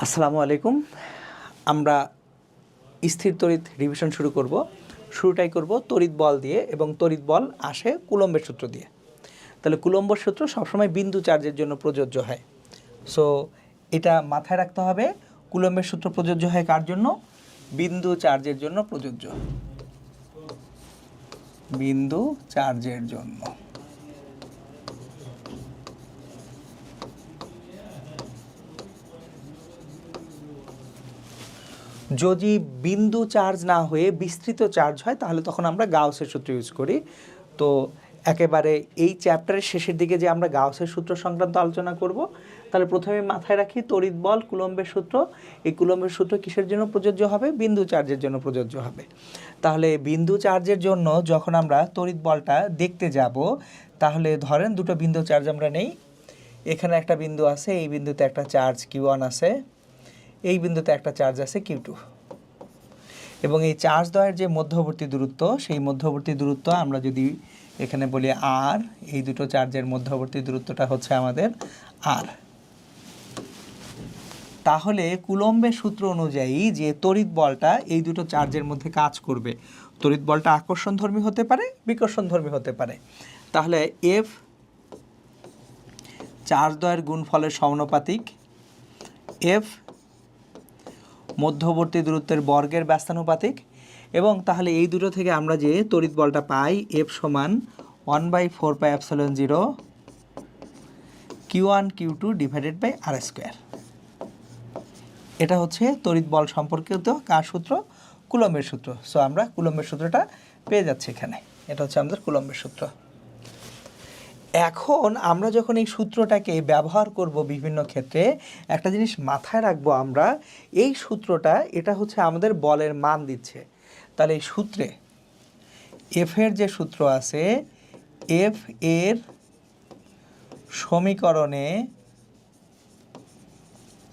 আসসালামু আলাইকুম। আমরা স্থির তড়িৎ রিভিশন শুরু করব। শুরুটাই করব তড়িৎ বল দিয়ে, এবং তড়িৎ বল আসে কুলম্বের সূত্র দিয়ে। তাহলে কুলম্বের সূত্র সবসময় বিন্দু চার্জের জন্য প্রযোজ্য হয়। সো এটা মাথায় রাখতে হবে, কুলম্বের সূত্র প্রযোজ্য হয় কার জন্য? বিন্দু চার্জের জন্য প্রযোজ্য। বিন্দু চার্জের জন্য। যদি বিন্দু চার্জ না হয়ে বিস্তৃত চার্জ হয় তাহলে তখন আমরা গাউসের সূত্র ইউজ করি। তো একেবারে এই চ্যাপ্টারের শেষের দিকে যে আমরা গাউসের সূত্র সংক্রান্ত আলোচনা করব, তাহলে প্রথমে মাথায় রাখি তড়িৎ বল কুলম্বের সূত্র। এই কুলম্বের সূত্র কিসের জন্য প্রযোজ্য হবে? বিন্দু চার্জের জন্য প্রযোজ্য হবে। তাহলে বিন্দু চার্জের জন্য যখন আমরা তড়িৎ বলটা দেখতে যাব, তাহলে ধরেন দুটো বিন্দু চার্জ আমরা নেই। এখানে একটা বিন্দু আছে, এই বিন্দুতে একটা চার্জ Q1 আছে, এই বিন্দুতে একটা চার্জ আছে Q2, এবং এই চার্জ দ্বয়ের যে মধ্যবর্তী দূরত্ব, সেই মধ্যবর্তী দূরত্ব আমরা যদি এখানে বলি R, এই দুটো চার্জের মধ্যবর্তী দূরত্বটা হচ্ছে আমাদের R। তাহলে কুলম্বের সূত্র অনুযায়ী যে তড়িৎ বলটা এই দুটো চার্জের মধ্যে কাজ করবে, তড়িৎ বলটা আকর্ষণধর্মী হতে পারে, বিকর্ষণধর্মী হতে পারে। তাহলে F চার্জ দ্বয়ের গুণফলের সমানুপাতিক, F মধ্যবর্তী দূরত্বের বর্গের ব্যস্তানুপাতিক, এবং তাহলে এই দুটো থেকে আমরা যে তড়িৎ বলটা পাই F সমান 1/4πε0 Q1 Q2 divided by R square. এটা হচ্ছে তড়িৎ বল সম্পর্কিত কার সূত্র? কুলম্বের সূত্র। সো আমরা কুলম্বের সূত্রটা পেয়ে যাচ্ছি এখানে। এটা হচ্ছে আমাদের কুলম্বের সূত্র। এখন আমরা যখন এই সূত্রটাকে ব্যবহার করব বিভিন্ন ক্ষেত্রে, একটা জিনিস মাথায় রাখবো আমরা, এই সূত্রটা এটা হচ্ছে আমাদের বলের মান দিচ্ছে। তাহলে এই সূত্রে এফ এর যে সূত্র আছে, এফ এর সমীকরণে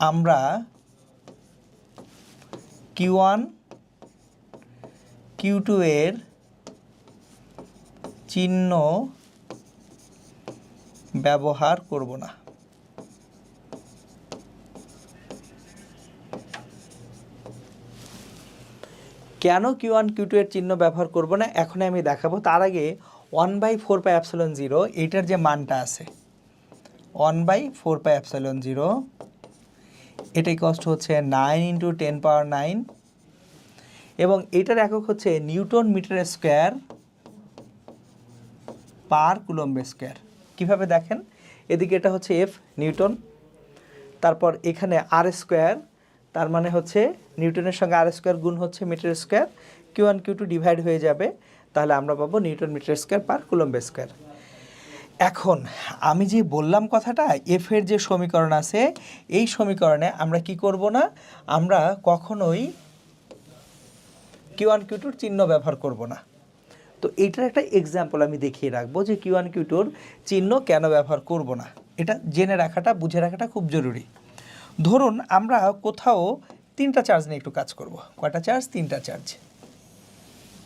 আমরা Q1 Q2 এর চিহ্ন ব্যবহার করব না। কেন Q1 Q2 এর চিহ্ন ব্যবহার করব না এখন আমি দেখাবো। তার আগে 1/4πε0 এইটার যে মানটা আছে 1/4πε0, এটাই কষ্ট হচ্ছে 9 × 10⁹, এবং এটার একক হচ্ছে newton metre square per coulomb square. কীভাবে দেখেন, এদিকে এটা হচ্ছে F নিউটন, তারপর এখানে R স্কোয়ার, তার মানে হচ্ছে নিউটনের সঙ্গে R স্কোয়ার গুণ হচ্ছে metre square, Q1 Q2 divide হয়ে যাবে, তাহলে আমরা পাবো newton metre square per coulomb square. এখন আমি যে বললাম কথাটা, F এর যে সমীকরণ আছে, এই সমীকরণে আমরা কি করব না, আমরা কখনোই Q1 Q2 চিহ্ন ব্যবহার করব না। তো এইটার একটা এক্সাম্পল আমি দেখিয়ে রাখবো যে Q1 Q2 চিহ্ন কেন ব্যবহার করব না। এটা জেনে রাখাটা, বুঝে রাখাটা খুব জরুরি। ধরুন আমরা কোথাও তিনটা চার্জ নিয়ে একটু কাজ করব। কয়টা চার্জ? তিনটা চার্জ।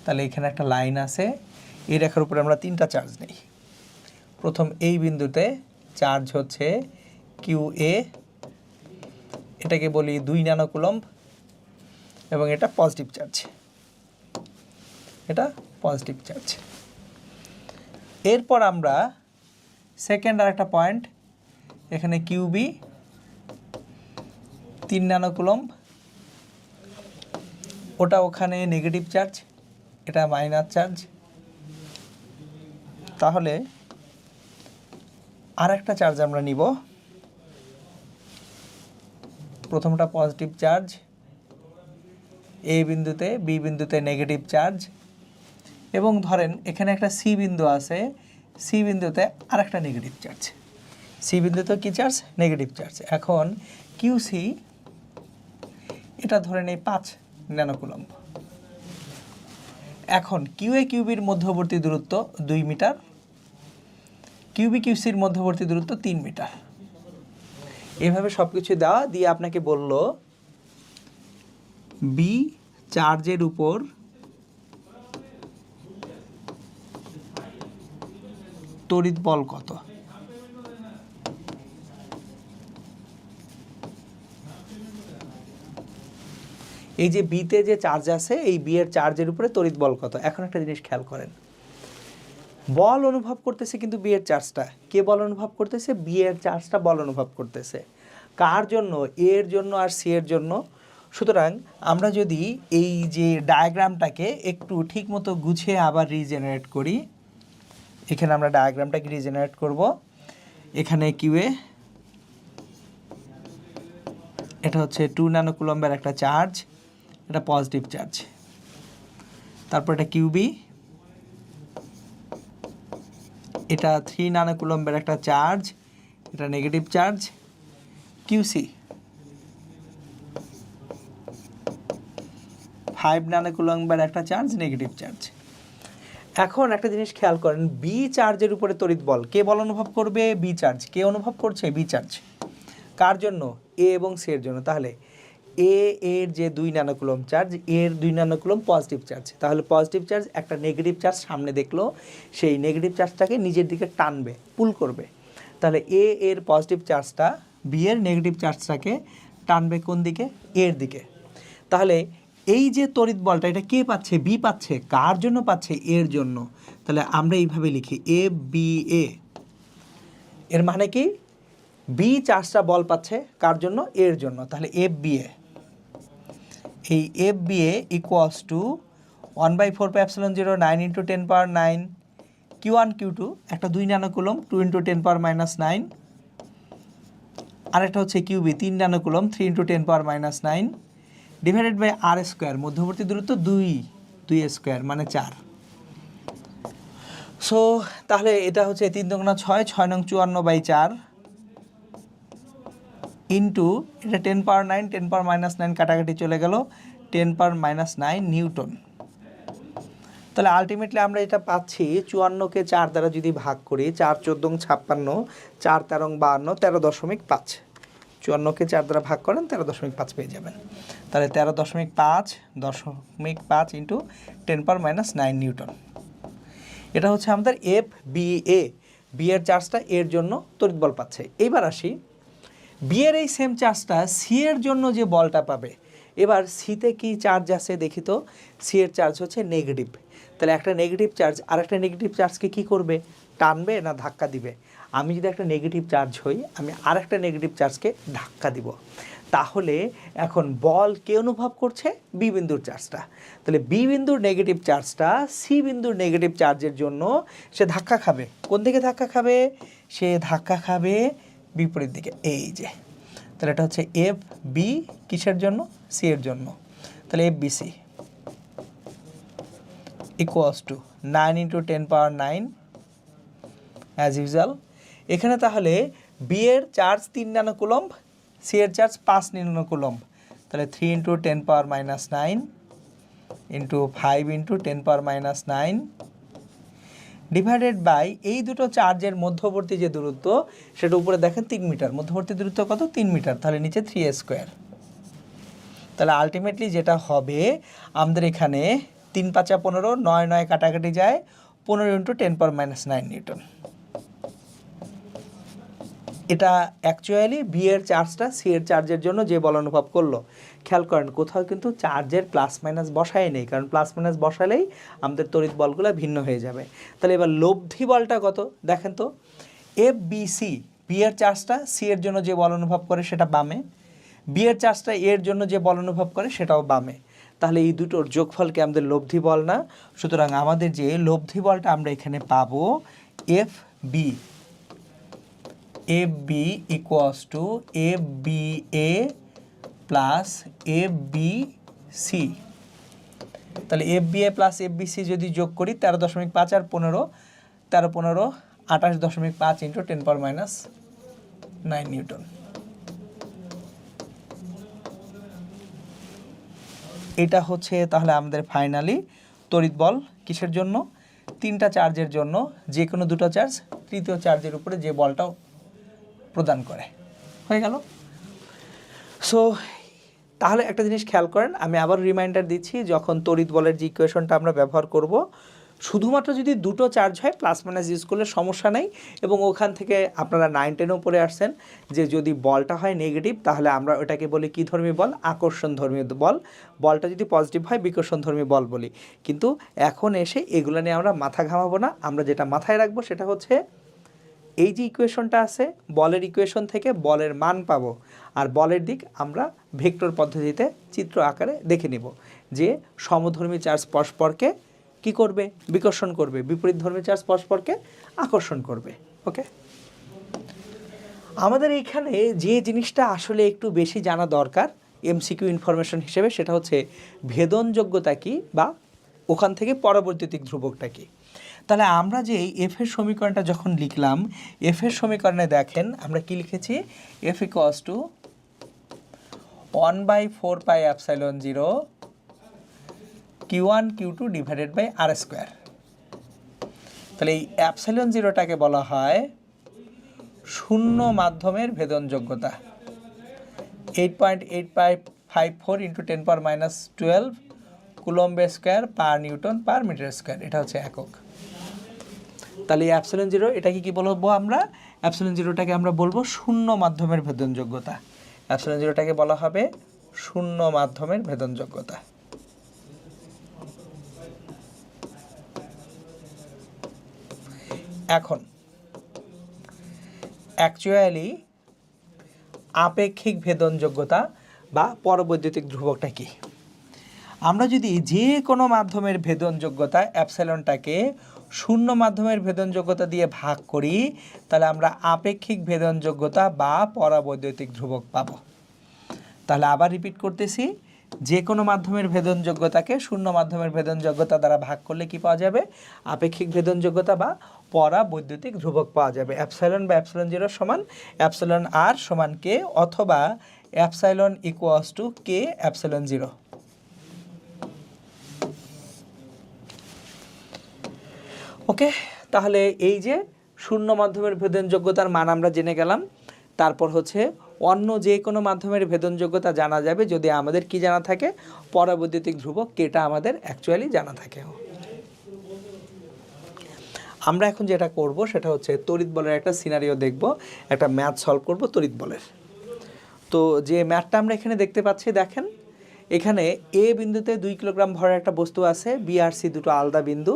তাহলে এখানে একটা লাইন আছে, এই রেখার উপরে আমরা তিনটা চার্জ নিই। প্রথম এই বিন্দুতে চার্জ হচ্ছে QA, এটাকে বলি 2 ন্যানো কুলম্ব, এবং এটা পজিটিভ চার্জ, এটা পজিটিভ চার্জ। এরপর আমরা সেকেন্ড আর একটা পয়েন্ট, এখানে QB 3 ন্যানো কুলম্ব, ওটা ওখানে নেগেটিভ চার্জ, এটা মাইনাস চার্জ। তাহলে আর একটা চার্জ আমরা নিব, প্রথমটা পজিটিভ চার্জ, এ বিন্দুতে, বি বিন্দুতে নেগেটিভ চার্জ, এবং ধরেন এখানে একটা সি বিন্দু আছে, সি বিন্দুতে আর একটা নেগেটিভ চার্জ। সি বিন্দুতে কি চার্জ? Negative charge. এখন QC এটা ধরে নেই 5 ন্যানো কুলম্ব। এখন QA QBর মধ্যবর্তী দূরত্ব 2 মিটার, QB QCর মধ্যবর্তী দূরত্ব 3 মিটার। এভাবে সব কিছু দেওয়া দিয়ে আপনাকে বলল বি চার্জের উপর তড়িৎ বল কত। এই যে বিতে যে চার্জ আছে এই বি এর চার্জের উপরে তড়িৎ বল কত। এখন একটা জিনিস খেয়াল করেন, বল অনুভব করতেছে কিন্তু বি এর চার্জটা, কে বল অনুভব করতেছে? বি এর চার্জটা বল অনুভব করতেছে। কার জন্য? এ এর জন্য আর সি এর জন্য। সুতরাং আমরা যদি এই যে ডায়াগ্রামটাকে একটু ঠিক মতো গুছিয়ে আবার রিজেনারেট করি, এখানে আমরা ডায়াগ্রামটাকে রিজেনারেট করব। এখানে কিউএ, এটা হচ্ছে 2 ন্যানো কুলম্বের একটা চার্জ, এটা পজিটিভ চার্জ। তারপর এটা কিউবি, এটা 3 ন্যানো কুলম্বের একটা চার্জ, এটা নেগেটিভ চার্জ। কিউসি 5 ন্যানো কুলম্বের একটা চার্জ, নেগেটিভ চার্জ। এখন একটা জিনিস খেয়াল করেন, বি চার্জের উপরে তড়িৎ বল কে বল অনুভব করবে? B charge. কে অনুভব করছে? B charge. কার জন্য? এ এবং সি এর জন্য। তাহলে এ এর যে 2 ন্যানো কুলম্ব চার্জ, এর 2 ন্যানো কুলম্ব পজিটিভ চার্জ। তাহলে পজিটিভ চার্জ একটা নেগেটিভ চার্জ সামনে দেখলো, সেই নেগেটিভ চার্জটাকে নিজের দিকে টানবে, পুল করবে। তাহলে এ এর পজিটিভ চার্জটা বি এর নেগেটিভ চার্জটাকে টানবে কোন দিকে? এর দিকে। তাহলে এই যে তড়িৎ বলটা এটা কে পাচ্ছে? বি পাচ্ছে। কার জন্য পাচ্ছে? এর জন্য। তাহলে আমরা এইভাবে লিখি এফ বি এ। এর মানে কি? বি চার্জটা বল পাচ্ছে কার জন্য? এর জন্য। তাহলে এফ বি এ, এই F B A equals to 1/4πε0 9 × 10⁻9 Q1 Q2, একটা 2 ন্যানো কুলম্ব 2 × 10⁻9, আরেকটা হচ্ছে Q B 3 nano coulomb 3 × 10⁻9 divided by R square, মধ্যবর্তী দূরত্ব 2 স্কোয়ার মানে 4। সো তাহলে এটা হচ্ছে 3 × 6 6 নং 54/4 ইন্টু এটা 10⁻9 10⁻9 কাটাকাটি চলে গেল 10⁻9 নিউটন। তাহলে আলটিমেটলি আমরা এটা পাচ্ছি 54কে 4 দ্বারা যদি ভাগ করি, 4 14 56, 4 13 52, 13.5। 54কে 4 দ্বারা ভাগ করেন 13.5 পেয়ে যাবেন। তাহলে 13.5 ইন্টু 10⁻9 নিউটন। এটা হচ্ছে আমাদের এফ বি এ। বি এর চার্জটা এর জন্য তড়িৎ বল পাচ্ছে। এইবার আসি, বি এর এই সেম চার্জটা সি এর জন্য যে বলটা পাবে। এবার সিতে কি চার্জ আছে দেখি তো। সি এর চার্জ হচ্ছে নেগেটিভ। তাহলে একটা নেগেটিভ চার্জ আর একটা নেগেটিভ চার্জকে কি করবে? টানবে না ধাক্কা দিবে? আমি যদি একটা নেগেটিভ চার্জ হই, আমি আর একটা নেগেটিভ চার্জকে ধাক্কা দিব। তাহলে এখন বল কে অনুভব করছে? বি বিন্দুর চার্জটা। তাহলে বি বিন্দুর নেগেটিভ চার্জটা সি বিন্দুর নেগেটিভ চার্জের জন্য সে ধাক্কা খাবে। কোন দিকে ধাক্কা খাবে? সে ধাক্কা খাবে বিপরীত দিকে। এই যে, তাহলে এটা হচ্ছে এফ বি কিসের জন্য? সি এর জন্য। তাহলে F B C equals to 9 × 10⁻9 as usual. এখানে তাহলে বি এর চার্জ 3 ন্যানো কুলম্ব, সি এর চার্জ 5 ন্যানো কুলম্ব। তাহলে 3 × 10⁻9 ইন্টু 5 × 10⁻9 ডিভাইডেড বাই এই দুটো চার্জের মধ্যবর্তী যে দূরত্ব, সেটা উপরে দেখেন 3 মিটার। মধ্যবর্তী দূরত্ব কত? 3 মিটার। তাহলে নিচে 3 স্কোয়ার। তাহলে আলটিমেটলি যেটা হবে আমাদের এখানে 3 × 5 = 15, 9 9 কাটাকাটি যায় 15 × 10⁻9 নিউটন। এটা অ্যাকচুয়ালি বি এর চার্জটা সি এর চার্জের জন্য যে বল অনুভব করলো। খেয়াল করেন কোথাও কিন্তু চার্জের প্লাস মাইনাস বসায় নেই, কারণ প্লাস মাইনাস বসালেই আমাদের তড়িৎ বলগুলো ভিন্ন হয়ে যাবে। তাহলে এবার লব্ধি বলটা কত দেখেন তো। এফ বি সি, বি এর চার্জটা সি এর জন্য যে বল অনুভব করে সেটা বামে, বি এর চার্জটা এর জন্য যে বল অনুভব করে সেটাও বামে। তাহলে এই দুটোর যোগফলকে আমাদের লব্ধি বল না। সুতরাং আমাদের যে লব্ধি বলটা আমরা এখানে পাবো F B, F B equals to F B A plus F B C. তাহলে F B A plus F B C যদি যোগ করি 13.5 আর 15, 13 15 28.5 ইন্টু 10⁻9 নিউটন। এটা হচ্ছে তাহলে আমাদের ফাইনালি তড়িৎ বল কিসের জন্য? 3টা চার্জের জন্য, যে কোনো দুটো চার্জ তৃতীয় চার্জের উপরে যে বলটাও প্রদান করে। হয়ে গেল। সো তাহলে একটা জিনিস খেয়াল করেন, আমি আবার রিমাইন্ডার দিচ্ছি, যখন তড়িৎ বলের যে ইকুয়েশনটা আমরা ব্যবহার করব, শুধুমাত্র যদি দুটো চার্জ হয় প্লাস মাইনাস ইউজ করলে সমস্যা নেই। এবং ওখান থেকে আপনারা 9-10ও পড়ে আসছেন যে যদি বলটা হয় নেগেটিভ তাহলে আমরা ওটাকে বলি কী ধর্মী বল? আকর্ষণধর্মী বল। বলটা যদি পজিটিভ হয় বিকর্ষণধর্মী বল বলি। কিন্তু এখন এসে এগুলো নিয়ে আমরা মাথা ঘামাবো না। আমরা যেটা মাথায় রাখবো সেটা হচ্ছে এই যে ইকুয়েশনটা আছে বলের ইকুয়েশন থেকে বলের মান পাবো, আর বলের দিক আমরা ভেক্টর পদ্ধতিতে চিত্র আকারে দেখে নিব যে সমধর্মী চার্জ পরস্পরকে কি করবে? বিকর্ষণ করবে, বিপরীতধর্মী চার্জ পরস্পরকে আকর্ষণ করবে। ওকে, আমাদের এইখানে যে জিনিসটা আসলে একটু বেশি জানা দরকার এমসিকিউ ইনফরমেশন হিসেবে সেটা হচ্ছে ভেদনযোগ্যতা কি বা ওখান থেকে পরবৈদ্যুতিক ধ্রুবকটা কি। তাহলে আমরা যে এফের সমীকরণটা যখন লিখলাম, এফের সমীকরণে দেখেন আমরা কি লিখেছি? F equals to 1/4 pi epsilon 0 Q1 Q2 divided by R square. তাহলে এই এপসাইলন 0টাকে বলা হয় শূন্য মাধ্যমের ভেদনযোগ্যতা। 8.8554 × 10⁻12 coulomb square per newton per metre square, এটা হচ্ছে একক। তাহলে এই এপসাইলন 0 এটাকে কি বলবো আমরা? এপসাইলন 0টাকে আমরা বলবো শূন্য মাধ্যমের ভেদনযোগ্যতা। এপসাইলন 0টাকে বলা হবে শূন্য মাধ্যমের ভেদনযোগ্যতা। এখন অ্যাকচুয়ালি আপেক্ষিক ভেদনযোগ্যতা বা পরবৈদ্যুতিক ধ্রুবকটা কি? আমরা যদি যে কোনো মাধ্যমের ভেদনযোগ্যতা অ্যাপসাইলনটাকে শূন্য মাধ্যমের ভেদনযোগ্যতা দিয়ে ভাগ করি তাহলে আমরা আপেক্ষিক ভেদনযোগ্যতা বা পরবৈদ্যুতিক ধ্রুবক পাব। তাহলে আবার রিপিট করতেছি, যে কোনো মাধ্যমের ভেদনযোগ্যতাকে শূন্য মাধ্যমের ভেদনযোগ্যতা দ্বারা ভাগ করলে কি পাওয়া যাবে? আপেক্ষিক ভেদনযোগ্যতা বা পরাবৈদ্যুতিক ধ্রুবক পাওয়া যাবে। এপসাইলন বা এপসাইলন 0 সমান এপসাইলন আর সমান কে, অথবা epsilon equals to K epsilon 0। ওকে, তাহলে এই যে শূন্য মাধ্যমের ভেদনযোগ্যতার মান আমরা জেনে গেলাম। তারপর হচ্ছে অন্য যে কোনো মাধ্যমের ভেদনযোগ্যতা জানা যাবে যদি আমাদের কি জানা থাকে? পরাবৈদ্যুতিক ধ্রুবক কেটা আমাদের অ্যাকচুয়ালি জানা থাকে। আমরা এখন যেটা করব সেটা হচ্ছে তড়িৎ বলের একটা সিনারিও দেখব, একটা ম্যাথ সলভ করব তড়িৎ বলের। তো যে ম্যাথটা আমরা এখানে দেখতে পাচ্ছি, দেখেন এখানে এ বিন্দুতে 2 কিলোগ্রাম ভরের একটা বস্তু আছে, বি আর সি দুটো আলাদা বিন্দু,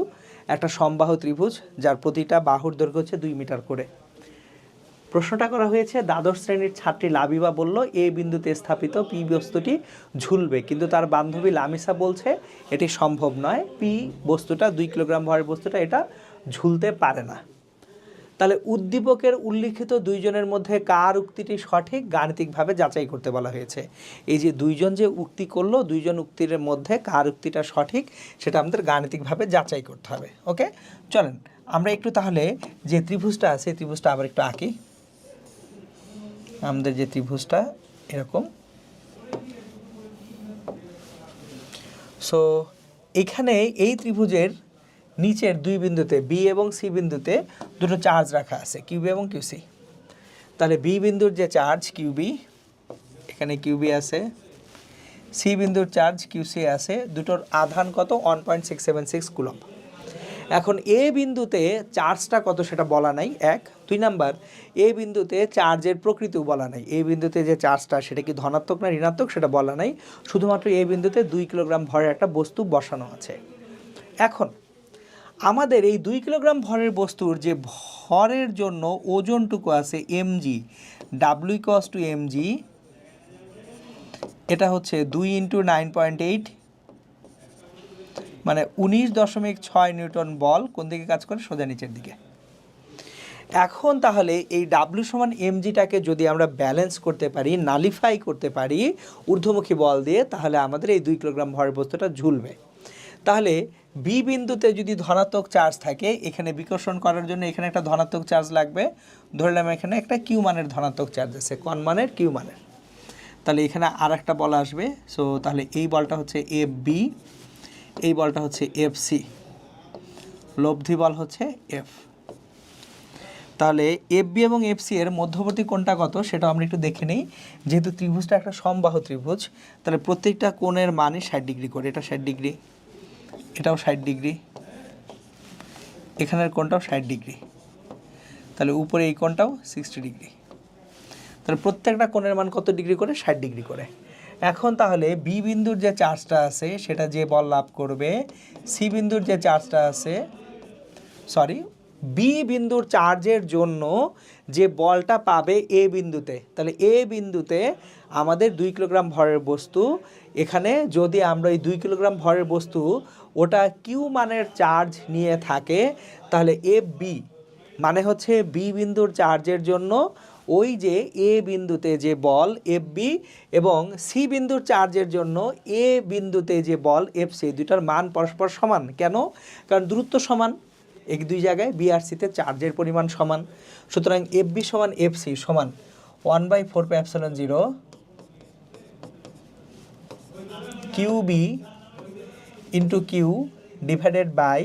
একটা সমবাহু ত্রিভুজ যার প্রতিটা বাহুর দৈর্ঘ্য হচ্ছে 2 মিটার করে। প্রশ্নটা করা হয়েছে দ্বাদশ শ্রেণীর ছাত্রী লাবিবা বলল এ বিন্দুতে স্থাপিত পি বস্তুটি ঝুলবে, কিন্তু তার বান্ধবী লামিসা বলছে এটি সম্ভব নয়, পি বস্তুটা 2 কিলোগ্রাম ভরের বস্তুটা এটা ঝুলতে পারে না। তাহলে উদ্দীপকের উল্লিখিত দুইজনের মধ্যে কার উক্তিটি সঠিক গাণিতিকভাবে যাচাই করতে বলা হয়েছে। এই যে দুইজন যে উক্তি করলো, দুইজন উক্তির মধ্যে কার উক্তিটা সঠিক সেটা আমাদের গাণিতিকভাবে যাচাই করতে হবে। ওকে, চলেন আমরা একটু তাহলে যে ত্রিভুজটা আছে ত্রিভুজটা আবার একটু আঁকি। আমাদের যে ত্রিভুজটা এরকম, সো এখানে এই ত্রিভুজের নিচের দুই বিন্দুতে বি এবং সি বিন্দুতে দুটো চার্জ রাখা আছে, কিউবি এবং কিউসি। তাহলে বি বিন্দুর যে চার্জ কিউবি, এখানে কিউবি আছে, সি বিন্দুর চার্জ কিউসি আছে, দুটোর আধান কত? 1.676 কুলম্ব। এখন এ বিন্দুতে চার্জটা কত সেটা বলা নাই, এক। 2 নাম্বার, এ বিন্দুতে চার্জের প্রকৃতিও বলা নাই। এই বিন্দুতে যে চার্জটা সেটা কি ধনাত্মক না ঋণাত্মক সেটা বলা নাই, শুধুমাত্র এই বিন্দুতে 2 কিলোগ্রাম ভরের একটা বস্তু বসানো আছে। এখন আমাদের এই 2 কিলোগ্রাম ভরের বস্তুর যে ভরের জন্য ওজনটুকু আছে mg, w equals to mg, এটা হচ্ছে 2 × 9.8 মানে 19.6 নিউটন বল কোন দিকে কাজ করে? সোজা নিচের দিকে। এখন তাহলে এই w সমান mgটাকে যদি আমরা ব্যালেন্স করতে পারি, নালিফাই করতে পারি ঊর্ধ্বমুখী বল দিয়ে, তাহলে আমাদের এই 2 কিলোগ্রাম ভরের বস্তুটা ঝুলবে। তাহলে বি বিন্দুতে যদি ধনাত্মক চার্জ থাকে, এখানে বিকর্ষণ করার জন্য এখানে একটা ধনাত্মক চার্জ লাগবে। ধরলাম এখানে একটা কিউ মানের ধনাত্মক চার্জ আছে, কোন মানের? কিউ মানের। তাহলে এখানে আর একটা বল আসবে। সো তাহলে এই বলটা হচ্ছে এফ বি, এই বলটা হচ্ছে এফ সি, লব্ধি বল হচ্ছে এফ। তাহলে এফ বি এবং এফ সি এর মধ্যবর্তী কোণটা কত সেটা আমরা একটু দেখে নিই। যেহেতু ত্রিভুজটা একটা সমবাহু ত্রিভুজ, তাহলে প্রত্যেকটা কোণের মানই 60 ডিগ্রি করে। এটা 60 ডিগ্রি, এটাও 60 ডিগ্রি, এখানের কোণটাও 60 ডিগ্রি, তাহলে উপরে এই কোণটাও 60 ডিগ্রি। তাহলে প্রত্যেকটা কোণের মান কত ডিগ্রি করে? 60 ডিগ্রি করে। এখন তাহলে বি বিন্দুর যে চার্জটা আছে সেটা যে বল লাভ করবে, সি বিন্দুর যে চার্জটা আছে, বি বিন্দুর চার্জের জন্য যে বলটা পাবে এ বিন্দুতে, তাহলে এ বিন্দুতে আমাদের 2 কিলোগ্রাম ভরের বস্তু, এখানে যদি আমরা এই 2 কিলোগ্রাম ভরের বস্তু ওটা কিউ মানের চার্জ নিয়ে থাকে, তাহলে এফ বি মানে হচ্ছে বি বিন্দুর চার্জের জন্য ওই যে এ বিন্দুতে যে বল এফ বি এবং সি বিন্দুর চার্জের জন্য এ বিন্দুতে যে বল এফ সি, দুটার মান পরস্পর সমান। কেন? কারণ দূরত্ব সমান, এই দুই জায়গায় বি আর সিতে চার্জের পরিমাণ সমান। সুতরাং এফ বি সমান এফ সি সমান 1/4πε0 Q B into Q divided by,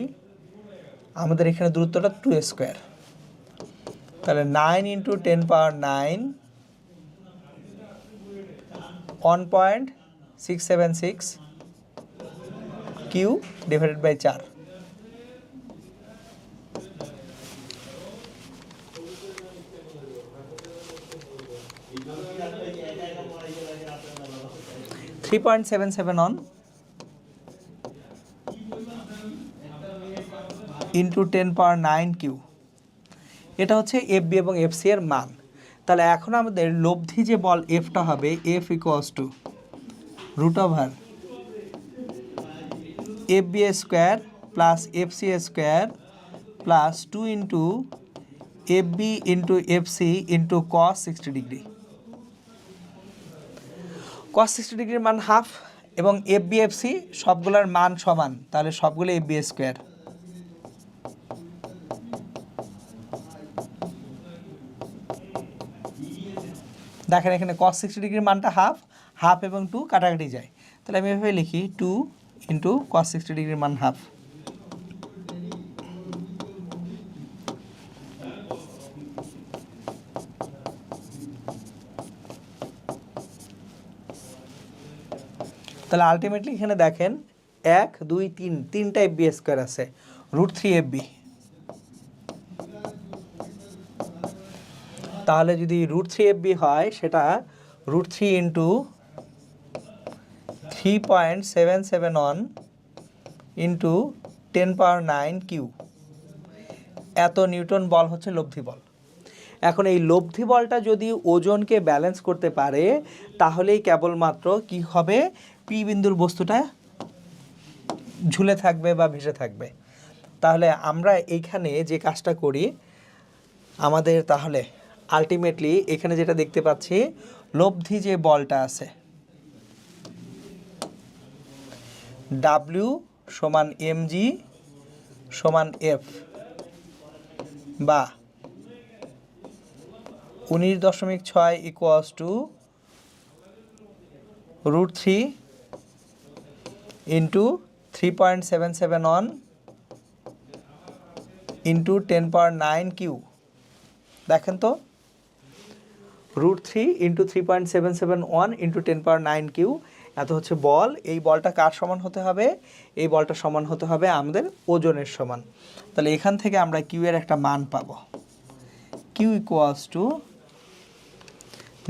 আমাদের এখানে দূরত্বটা 2 স্কোয়ার, তাহলে 9 × 10⁻৯ 1.676 কিউ ডিভাইডেড বাই 4। $3.77 ইন্টু 10⁻৯ কিউ, এটা হচ্ছে এফ বি এবং এফ সি এর মান। তাহলে এখন আমাদের লব্ধি যে বল এফটা হবে F equals to √/, F B square plus F C square plus 2 into F B into F C into cos 60 degree. cos 60 ডিগ্রির মান হাফ এবং এফ বি এফ সি সবগুলোর মান সমান, তাহলে সবগুলো এফ বি স্কোয়ার। দেখেন এখানে cos 60 ডিগ্রির মানটা হাফ, হাফ এবং 2 কাটাকাটি যায়, তাহলে আমি এভাবে লিখি 2 ইন্টু cos 60 ডিগ্রির মান হাফ। তাহলে আলটিমেটলি এখানে দেখেন 1 2 3 তিনটা এফ বি স্কোয়ার আছে, √3 এফ বি। তাহলে যদি √3 এফ বি হয় সেটা √3 ইন্টু 3.771 ইন্টু 10⁻৯ কিউ, এত নিউটন বল হচ্ছে লব্ধি বল। এখন এই লব্ধি বলটা যদি ওজনকে ব্যালেন্স করতে পারে তাহলেই কেবলমাত্র কি হবে, পি বিন্দুর বস্তুটা ঝুলে থাকবে বা ভেসে থাকবে। তাহলে আমরা এইখানে যে কাজটা করি, আমাদের তাহলে আলটিমেটলি এখানে যেটা দেখতে পাচ্ছি, লব্ধি যে বলটা আছে W সমান mg সমান F বা 19.6 ইকুয়ালস টু √3 ইন্টু 3.771 ইন্টু 10⁻৯ কিউ। দেখেন তো √3 ইন্টু 3.771 ইন্টু 10⁻৯ কিউ, এত হচ্ছে বল। এই বলটা কার সমান হতে হবে? এই বলটা সমান হতে হবে আমাদের ওজনের সমান। তাহলে এখান থেকে আমরা কিউ এর একটা মান পাবো, Q equals to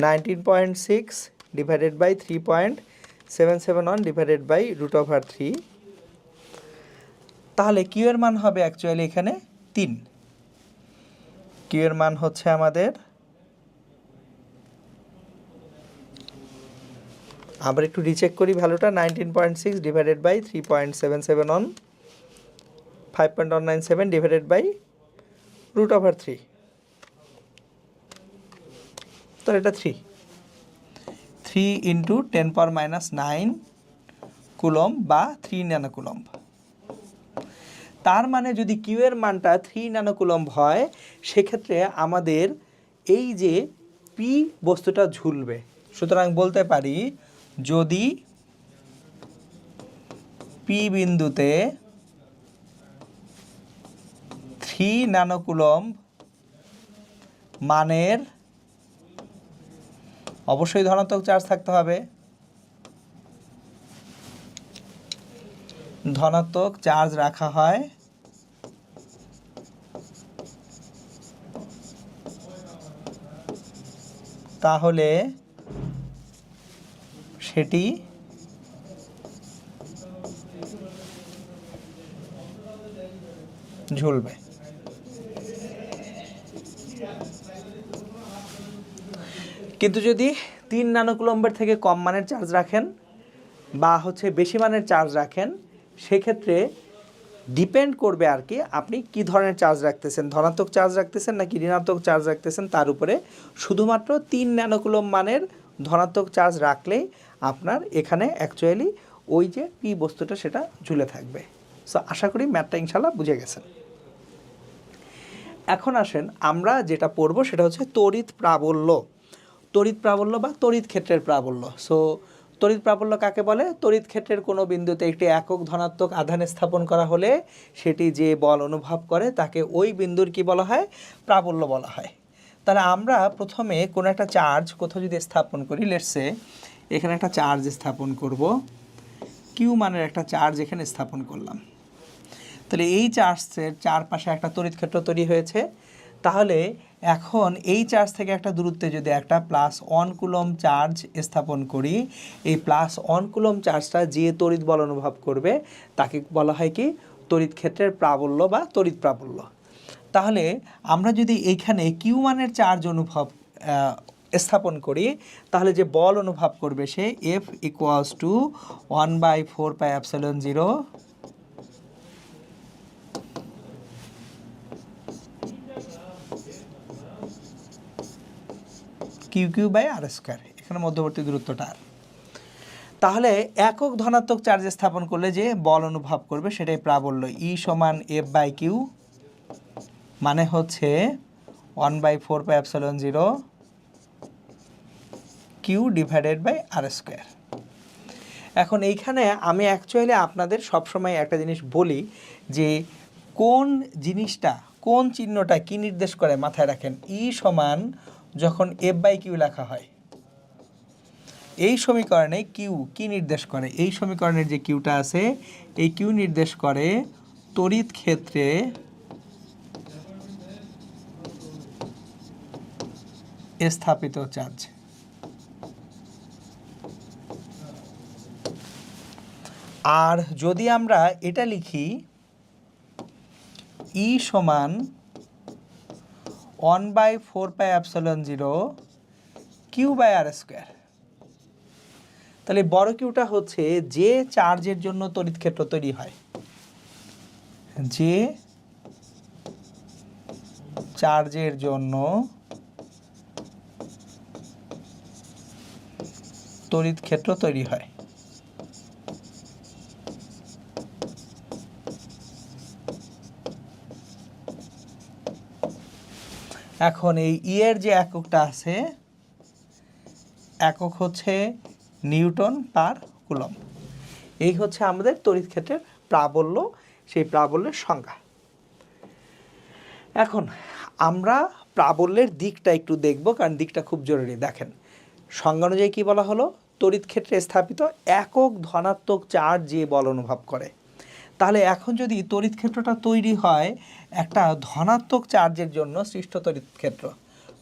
19.6 divided by 3.771 divided by √3। তাহলে কিউ এর মান হবে অ্যাকচুয়ালি এখানে 3। কিউ এর মান হচ্ছে আমাদের, আবার একটু রিচেক করি ভ্যালুটা, 19.6 ডিভাইডেড বাই 3.771 5.197 ডিভাইডেড বাই √3। তো এটা 3 ইন্টু 10⁻৯ কুলম্ব বা 3 ন্যানো কুলম্ব। তার মানে যদি কিউ এর মানটা 3 ন্যানো কুলম্ব হয় সেক্ষেত্রে আমাদের এই যে পি বস্তুটা ঝুলবে। সুতরাং বলতে পারি যদি পি বিন্দুতে 3 ন্যানো কুলম্ব মানের, অবশ্যই ধনাত্মক চার্জ থাকতে হবে, ধনাত্মক চার্জ রাখা হয় তাহলে সেটি ঝুলবে। কিন্তু যদি 3 ন্যানোকুলম্বের থেকে কম মানের চার্জ রাখেন বা বেশি মানের চার্জ রাখেন, সেক্ষেত্রে ডিপেন্ড করবে আর কি আপনি কি ধরনের চার্জ রাখতেছেন, ধনাত্মক চার্জ রাখতেছেন নাকি ঋণাত্মক চার্জ রাখতেছেন তার উপরে। শুধুমাত্র 3 ন্যানোকুলম্ব মানের ধনাত্মক চার্জ রাখলেই আপনার এখানে অ্যাকচুয়ালি ওই যে পি বস্তুটা সেটা ঝুলে থাকবে। সো আশা করি ম্যাথটা ইনশাল্লাহ বুঝে গেছেন। এখন আসেন আমরা যেটা পড়ব সেটা হচ্ছে তড়িৎ প্রাবল্য। তড়িৎ প্রাবল্য বা তড়িৎ ক্ষেত্রের প্রাবল্য। সো তড়িৎ প্রাবল্য কাকে বলে? তড়িৎ ক্ষেত্রের কোনো বিন্দুতে একটি একক ধনাত্মক আধান স্থাপন করা হলে সেটি যে বল অনুভব করে তাকে ওই বিন্দুর কি বলা হয়? প্রাবল্য বলা হয়। তাহলে আমরা প্রথমে কোনো একটা চার্জ কোথাও যদি স্থাপন করি, লেটস সে এখানে একটা চার্জ স্থাপন করব, কিউ মানের একটা চার্জ এখানে স্থাপন করলাম। তাহলে এই চার্জের চারপাশে একটা তড়িৎ ক্ষেত্র তৈরি হয়েছে। তাহলে এখন এই চার্জ থেকে একটা দূরত্বে যদি একটা +1 কুলম্ব চার্জ স্থাপন করি, এই +1 কুলম্ব চার্জটা যে তড়িৎ বল অনুভব করবে তাকে বলা হয় কি? তড়িৎ ক্ষেত্রের প্রাবল্য বা তড়িৎ প্রাবল্য। তাহলে আমরা যদি এইখানে কিউ মানের চার্জ স্থাপন করি, তাহলে যে বল অনুভব করবে সে F = 1/4πε0 Q/r², এখানে মধ্যবর্তী দূরত্বটা আর। তাহলে একক ধনাত্মক চার্জ স্থাপন করলে যে বল অনুভব করবে সেটাই প্রাবল্য। E = F/Q, মানে হচ্ছে 1/4πε0 Q/r²। এখন এইখানে আমি অ্যাকচুয়ালি আপনাদের সবসময় একটা জিনিস বলি যে কোন জিনিসটা, কোন চিহ্নটা কি নির্দেশ করে মাথায় রাখেন। E = যখন F/Q লেখা হয়, এই সমীকরণে কিউ কি নির্দেশ করে? এই সমীকরণের যে কিউটা আছে এই কিউ নির্দেশ করে তড়িৎ ক্ষেত্রে স্থাপিত চার্জ। আর যদি আমরা এটা লিখি E = 1/4πε0 Q/r², তাহলে বড় কিউটা হচ্ছে যে চার্জের জন্য তড়িৎ ক্ষেত্র তৈরি হয়, যে চার্জের জন্য তড়িৎ ক্ষেত্র তৈরি হয়। এখন এই ই এর যে এককটা আছে, একক হচ্ছে নিউটন পার কুলম্ব। এই হচ্ছে আমাদের তড়িৎ ক্ষেত্রের প্রাবল্য, সেই প্রাবল্যের সংজ্ঞা। এখন আমরা প্রাবল্যের দিকটা একটু দেখব, কারণ দিকটা খুব জরুরি। দেখেন সংজ্ঞা অনুযায়ী কী বলা হলো? তড়িৎ ক্ষেত্রে স্থাপিত একক ধনাত্মক চার্জ যে বল অনুভব করে। তাহলে এখন যদি তড়িৎ ক্ষেত্রটা তৈরি হয় একটা ধনাত্মক চার্জের জন্য সৃষ্ট তড়িৎ ক্ষেত্র,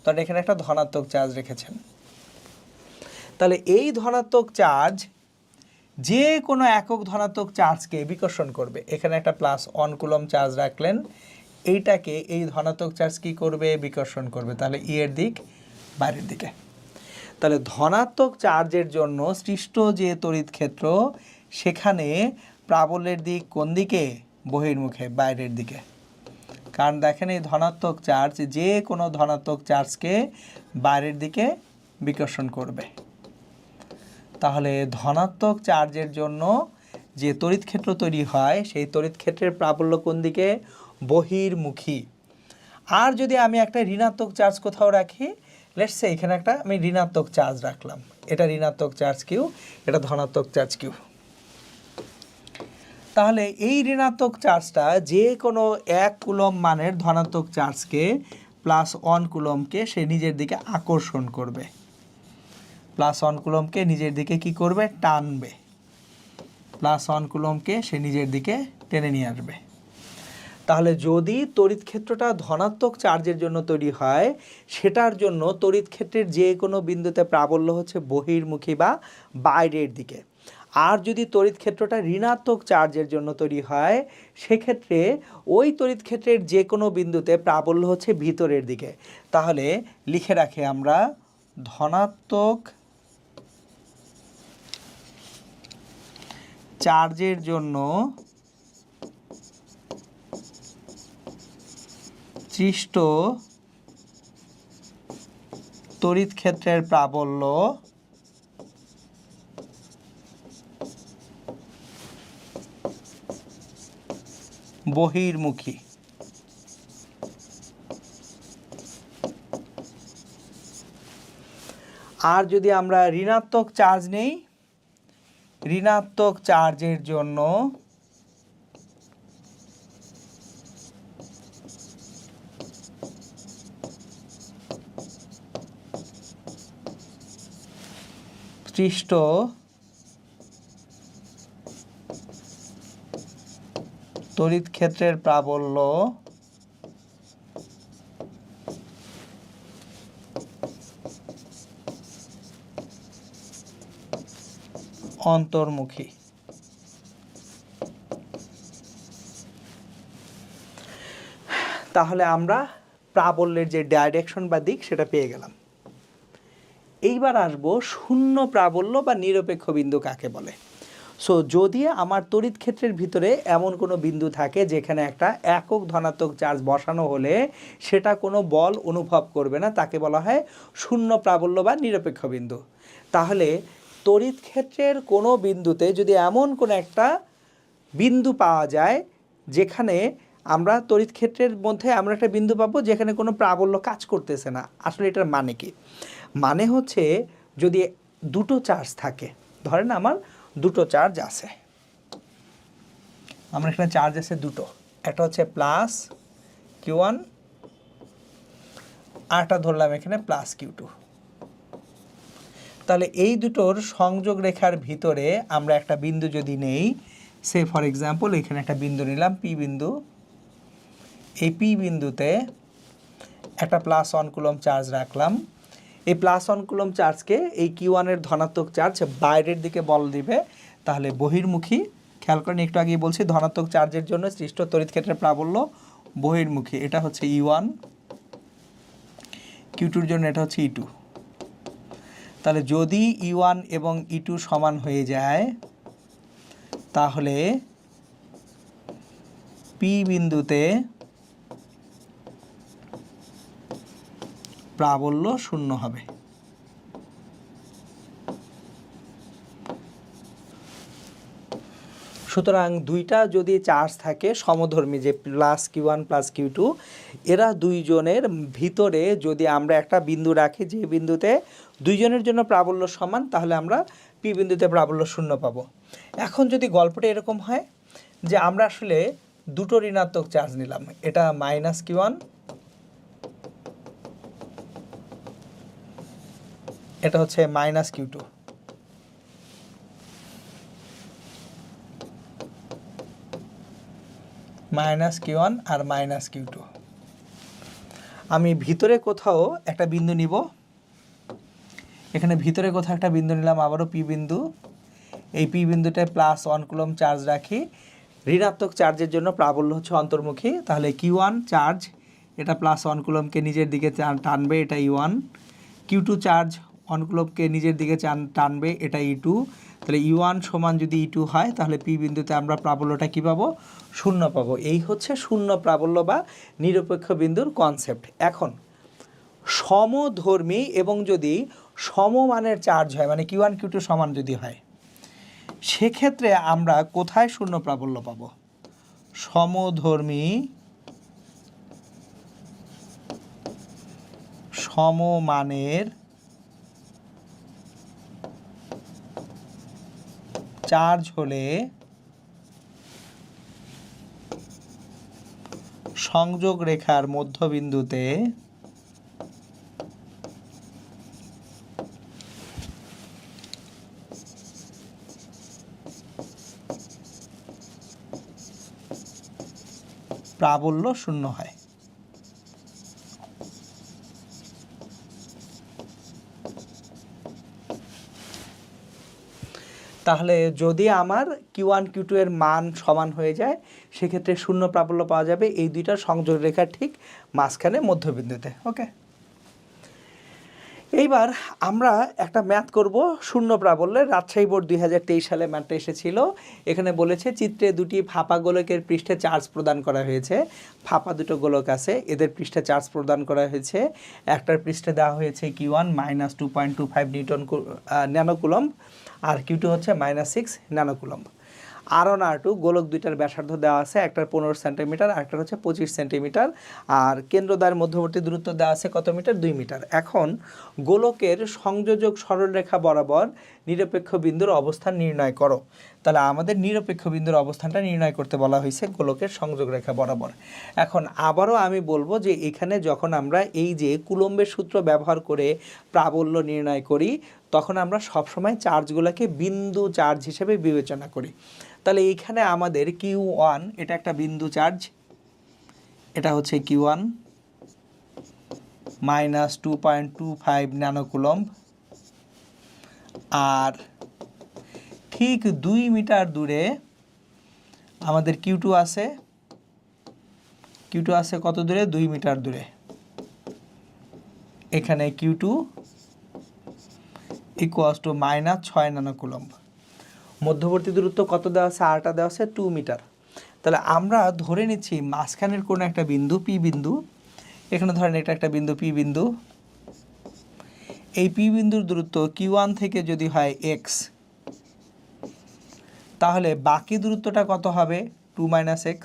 তাহলে এখানে একটা ধনাত্মক চার্জ রেখেছেন। তাহলে এই ধনাত্মক চার্জ যে কোনো একক ধনাত্মক চার্জকে বিকর্ষণ করবে। এখানে একটা +1 কুলম্ব চার্জ রাখলেন, এইটাকে এই ধনাত্মক চার্জ কী করবে? বিকর্ষণ করবে। তাহলে ই এর দিক বাইরের দিকে। তাহলে ধনাত্মক চার্জের জন্য সৃষ্ট যে তড়িৎ ক্ষেত্র, সেখানে প্রাবল্যের দিক কোন দিকে? বহির্মুখে, বাইরের দিকে। কারণ দেখেন এই ধনাত্মক চার্জ যে কোনো ধনাত্মক চার্জকে বাইরের দিকে বিকর্ষণ করবে। তাহলে ধনাত্মক চার্জের জন্য যে তড়িৎ ক্ষেত্র তৈরি হয় সেই তড়িৎ ক্ষেত্রের প্রাবল্য কোন দিকে? বহির্মুখী। আর যদি আমি একটা ঋণাত্মক চার্জ কোথাও রাখি, লেটস সে এখানে একটা আমি ঋণাত্মক চার্জ রাখলাম, এটা ঋণাত্মক চার্জ কিউ, এটা ধনাত্মক চার্জ কিউ। তাহলে এই ঋণাত্মক চার্জটা যে কোনো 1 কুলম্ব মানের ধনাত্মক চার্জকে +1 কুলম্বকে সে নিজের দিকে আকর্ষণ করবে। +1 কুলম্বকে নিজের দিকে কি করবে? টানবে। +1 কুলম্বকে সে নিজের দিকে টেনে নিয়ে আসবে। তাহলে যদি তড়িৎ ক্ষেত্রটা ধনাত্মক চার্জের জন্য তৈরি হয়, সেটার জন্য তড়িৎ ক্ষেত্রের যে কোনো বিন্দুতে প্রাবল্য হচ্ছে বহির্মুখী বা বাইরের দিকে। আর যদি তড়িৎ ক্ষেত্রটা ঋণাত্মক চার্জের জন্য তৈরি হয়, সেক্ষেত্রে ওই তড়িৎ ক্ষেত্রের যে কোনো বিন্দুতে প্রাবল্য হচ্ছে ভিতরের দিকে। তাহলে লিখে রাখি আমরা, ধনাত্মক চার্জের জন্য সৃষ্ট তড়িৎ ক্ষেত্রের প্রাবল্য বহির্মুখী। আর যদি আমরা ঋণাত্মক চার্জ নেই, ঋণাত্মক চার্জের জন্য সৃষ্ট তড়িৎ ক্ষেত্রের প্রাবল্য অন্তর্মুখী। তাহলে আমরা প্রাবল্যের যে ডাইরেকশন বা দিক সেটা পেয়ে গেলাম। এইবার আসবো শূন্য প্রাবল্য বা নিরপেক্ষ বিন্দু কাকে বলে। সো যদি আমার তড়িৎ ক্ষেত্রের ভিতরে এমন কোনো বিন্দু থাকে যেখানে একটা একক ধনাত্মক চার্জ বসানো হলে সেটা কোনো বল অনুভব করবে না, তাকে বলা হয় শূন্য প্রাবল্য বা নিরপেক্ষ বিন্দু। তাহলে তড়িৎ ক্ষেত্রের কোনো বিন্দুতে যদি এমন কোনো একটা বিন্দু পাওয়া যায় যেখানে আমরা তড়িৎ ক্ষেত্রের মধ্যে এমন একটা বিন্দু পাবো যেখানে কোনো প্রাবল্য কাজ করতেছে না, আসলে এটার মানে কি? মানে হচ্ছে যদি দুটো চার্জ থাকে, ধরেন আমার দুটো চার্জ আছে, আমার এখানে চার্জ আছে দুটো, একটা হচ্ছে প্লাস Q1 আর একটা ধরলাম এখানে প্লাস Q2। তাহলে এই দুটোর সংযোগ রেখার ভিতরে আমরা একটা বিন্দু যদি নেই, সে ফর এক্সাম্পল এখানে একটা বিন্দু নিলাম পি বিন্দু, এই পি বিন্দুতে একটা +1 কুলম্ব চার্জ রাখলাম। এই +1 কুলম্ব চার্জকে এই Q1 এর ধনাত্মক চার্জ বাইরের দিকে বল দিবে, তাহলে বহির্মুখী। খেয়াল করেন, একটু আগেই বলছি ধনাত্মক চার্জের জন্য সৃষ্ট তড়িৎ ক্ষেত্রের প্রাবল্য বহির্মুখী। এটা হচ্ছে E1, Q2 এর জন্য এটা হচ্ছে E2। তাহলে যদি E1 এবং E2 সমান হয়ে যায় তাহলে P বিন্দুতে প্রাবল্য শূন্য হবে। সুতরাং দুইটা যদি চার্জ থাকে সমধর্মী, যে প্লাস Q1 প্লাস Q2, এরা দুইজনের ভিতরে যদি আমরা একটা বিন্দু রাখি যে বিন্দুতে দুইজনের জন্য প্রাবল্য সমান, তাহলে আমরা P বিন্দুতে প্রাবল্য শূন্য পাবো। এখন যদি গল্পটা এরকম হয় যে আমরা আসলে দুটো ঋণাত্মক চার্জ নিলাম, এটা -Q1, এটা হচ্ছে -Q2, -Q1 আর -Q2। আমি ভিতরে কোথাও একটা বিন্দু নিব, এখানে ভিতরে কোথাও একটা বিন্দু নিলাম, আবারও পি বিন্দু। এই পি বিন্দুটায় +1 কুলম্ব চার্জ রাখি, ঋণাত্মক চার্জের জন্য প্রাবল্য হচ্ছে অন্তর্মুখী। তাহলে Q1 চার্জ এটা +1 কুলম্বকে নিজের দিকে টানবে, এটা E1। Q2 চার্জ 1 কুলম্বকে নিজের দিকে টানবে, এটা E2। তাহলে E1 সমান যদি E2 হয় তাহলে পি বিন্দুতে আমরা প্রাবল্যটা কী পাবো? শূন্য পাবো। এই হচ্ছে শূন্য প্রাবল্য বা নিরপেক্ষ বিন্দুর কনসেপ্ট। এখন সমধর্মী এবং যদি সমমানের চার্জ হয়, মানে Q1 Q2 সমান যদি হয়, সেক্ষেত্রে আমরা কোথায় শূন্য প্রাবল্য পাবো? সমধর্মী সমমানের চার্জ হলে সংযোগ রেখার মধ্যবিন্দুতে প্রাবল্য শূন্য হয়। তাহলে যদি আমার Q1 Q2 এর মান সমান হয়ে যায় সেক্ষেত্রে শূন্য প্রাবল্য পাওয়া যাবে এই দুইটার সংযোগ রেখার ঠিক মাঝখানে মধ্যবিন্দুতে। ওকে, এইবার আমরা একটা ম্যাথ করব শূন্য প্রাবল্যের। রাজশাহী বোর্ড 2023 সালে ম্যাথটা এসেছিল। এখানে বলেছে চিত্রে দুটি ফাঁপা গোলকের পৃষ্ঠে চার্জ প্রদান করা হয়েছে। ফাঁপা দুটো গোলক আছে, এদের পৃষ্ঠে চার্জ প্রদান করা হয়েছে। একটার পৃষ্ঠে দেওয়া হয়েছে Q1 -2.25 নিউটন ন্যানোকুলম্ব আর Q2 হচ্ছে -6 ন্যানোকুলম্ব। R1 R2 গোলক দুইটার ব্যাসার্ধ দেওয়া আছে, একটার 15 সেন্টিমিটার আরেকটার হচ্ছে 25 সেন্টিমিটার আর কেন্দ্রদ্বয়ের মধ্যবর্তী দূরত্ব দেওয়া আছে কত মিটার? 2 মিটার। এখন গোলকের সংযোজক সরলরেখা বরাবর নিরপেক্ষ বিন্দুর অবস্থান নির্ণয় করো। তাহলে আমাদের নিরপেক্ষ বিন্দুর অবস্থানটা নির্ণয় করতে বলা হয়েছে গোলকের সংযোগ রেখা বরাবর। এখন আবারও আমি বলবো যে এখানে যখন আমরা এই যে কুলম্বের সূত্র ব্যবহার করে প্রাবল্য নির্ণয় করি তখন আমরা সবসময় চার্জগুলোকে বিন্দু চার্জ হিসেবে বিবেচনা করি। তাহলে এইখানে আমাদের Q1 এটা একটা বিন্দু চার্জ, এটা হচ্ছে Q1 -2.25 ন্যানোকুলম্ব আর ঠিক 2 মিটার দূরে আমাদের Q2 আছে। Q2 আছে কত দূরে? 2 মিটার দূরে। এখানে Q2 = -6 ন্যানোকুলম্ব। মধ্যবর্তী দূরত্ব কত দেওয়া আছে? আরটা দেওয়া আছে 2 মিটার। তাহলে আমরা ধরে নিচ্ছি মাঝখানের কোনো একটা বিন্দু P বিন্দু, এখানে ধরেন এটা একটা বিন্দু P বিন্দু। এই P বিন্দুর দূরত্ব Q1 থেকে যদি হয় x, তাহলে বাকি দূরত্বটা কত হবে? 2 - x,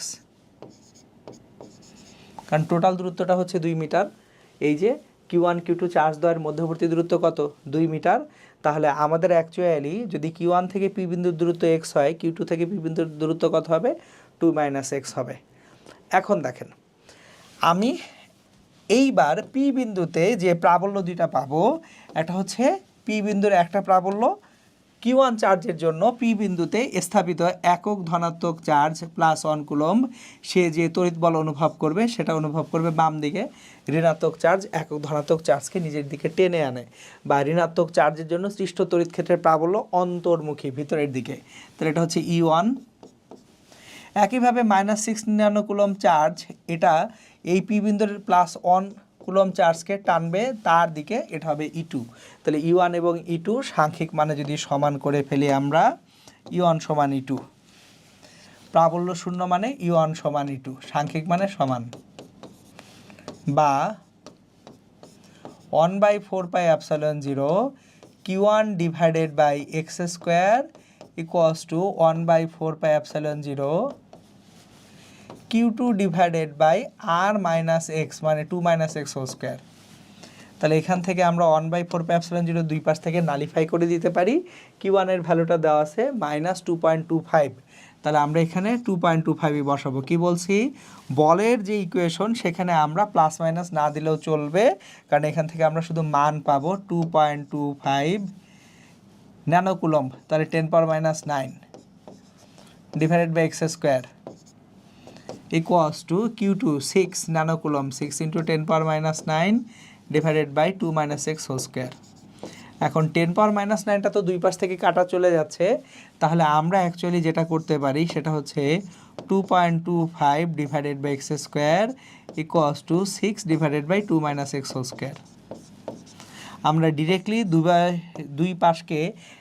কারণ টোটাল দূরত্বটা হচ্ছে 2 মিটার। এই যে Q1 Q2 চার্জ দ্বয়ের মধ্যবর্তী দূরত্ব কত? 2 মিটার। তাহলে আমাদের অ্যাকচুয়ালি যদি Q1 থেকে P বিন্দুর দূরত্ব x হয়, Q2 থেকে P বিন্দুর দূরত্ব কত হবে? 2 - x হবে। এখন দেখেন আমি এইবার P বিন্দুতে যে প্রাবল্য দুইটা পাবো, একটা হচ্ছে P বিন্দুর একটা প্রাবল্য Q1 চার্জের জন্য P বিন্দুতে স্থাপিত একক ধনাত্মক চার্জ +1 কুলম্ব, সে যে তড়িৎ বল অনুভব করবে সেটা অনুভব করবে বাম দিকে। ঋণাত্মক চার্জ একক ধনাত্মক চার্জকে নিজের দিকে টেনে আনে, বা ঋণাত্মক চার্জের জন্য সৃষ্ট তড়িৎ ক্ষেত্রের প্রাবল্য অন্তর্মুখী ভিতরের দিকে। তাহলে এটা হচ্ছে E1। একইভাবে -6 ন্যানোকুলম্ব চার্জ এটা এই P বিন্দুর +1 কুলম্ব চার্জকে টানবে তার দিকে, এটা হবে E2। তাহলে E1 এবং E2 সাংখ্যিক মানে যদি সমান করে ফেলি আমরা, E1 = E2, প্রাবল্য শূন্য মানে E1 = E2, সাংখ্যিক মানে সমান, বা 1/4πε0 Q1 / x² = 1/4πε0 Q2 / r - x মানে 2 - x²। তাহলে এখান থেকে আমরা 1/4πε0 দুই পাশ থেকে নালিফাই করে দিতে পারি। Q1 এর ভ্যালুটা দেওয়া আছে -2.25। তাহলে আমরা এখানে 2.25ই বসাবো। কি বলছি? বলের যে ইকুয়েশন সেখানে আমরা প্লাস মাইনাস না দিলেও চলবে, কারণ এখান থেকে আমরা শুধু মান পাবো 2.25 ন্যানোকুলম্ব। তাহলে 10⁻⁹ / x² = Q2 6 ন্যানোকুলম্ব, 6 × 10⁻⁹ / 2 - x²। এখন 10⁻⁹টা তো দুই পাশ থেকে কাটা চলে যাচ্ছে, তাহলে আমরা অ্যাকচুয়ালি যেটা করতে পারি সেটা হচ্ছে 2.25 / x² = 6 / 2 - x²। আমরা ডিরেক্টলি দুই পাশকে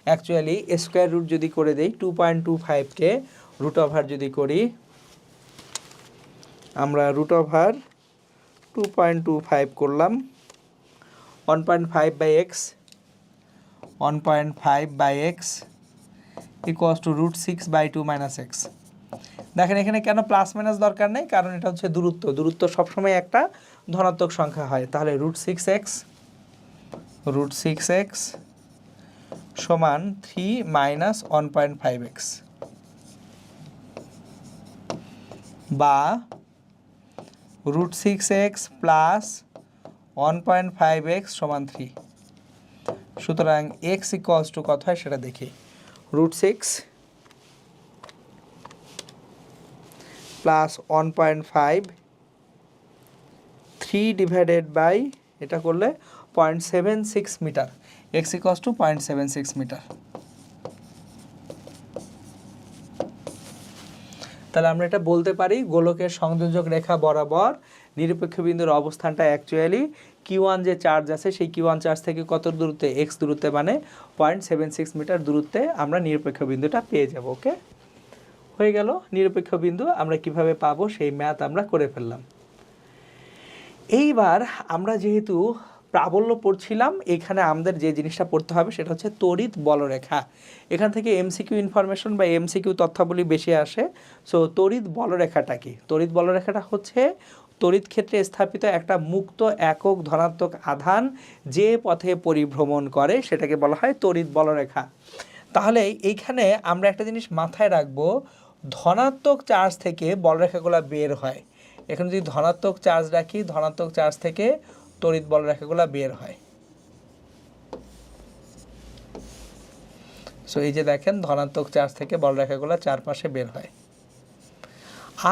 অ্যাকচুয়ালি স্কোয়ার রুট যদি করে দেই, 2.25কে √ওভার যদি করি, আমরা √2.25 করলাম, 1.5/x 1.5/x = √6/2 - x। দেখেন এখানে কেন প্লাস মাইনাস দরকার নেই, কারণ এটা হচ্ছে দূরত্ব সবসময় একটা ধনাত্মক সংখ্যা হয়। তাহলে √6x সমান 3 - 1.5x, বা √6x + 1.5x = 3। সুতরাং x = কত হয় সেটা দেখি। √6 প্লাস 1.5 3 ডিভাইডেড বাই এটা করলে 0.76 metre, x equals to 0.76 metre. তাহলে আমরা এটা বলতে পারি গোলকের সংযোজক রেখা বরাবর নিরপেক্ষ বিন্দুর অবস্থানটা অ্যাকচুয়ালি Q1 যে চার্জ আছে সেই Q1 চার্জ থেকে কত দূরত্বে, x দূরত্বে, মানে 0.76 মিটার দূরত্বে আমরা নিরপেক্ষ বিন্দুটা পেয়ে যাব। ওকে, হয়ে গেল নিরপেক্ষ বিন্দু। আমরা কিভাবে পাবো সেই ম্যাথ আমরা করে ফেললাম। এইবার আমরা যেহেতু প্রাবল্য পড়ছিলাম, এখানে আমাদের যে জিনিসটা পড়তে হবে সেটা হচ্ছে তড়িৎ বলরেখা। এখান থেকে এমসিকিউ ইনফরমেশন বা এমসিকিউ তথ্যাবলী বেশি আসে। সো তড়িৎ বলরেখাটা কি? তড়িৎ বলরেখাটা হচ্ছে তড়িৎ ক্ষেত্রে স্থাপিত একটা মুক্ত একক ধনাত্মক আধান যে পথে পরিভ্রমণ করে সেটাকে বলা হয় তড়িৎ বলরেখা। তাহলে এইখানে আমরা একটা জিনিস মাথায় রাখবো, ধনাত্মক চার্জ থেকে বলরেখাগুলো বের হয়। এখানে যদি ধনাত্মক চার্জ রাখি, ধনাত্মক চার্জ থেকে তড়িৎ বলরেখাগুলো বের হয়। সো এই যে দেখেন ধনাত্মক চার্জ থেকে বলরেখাগুলো চারপাশে বের হয়।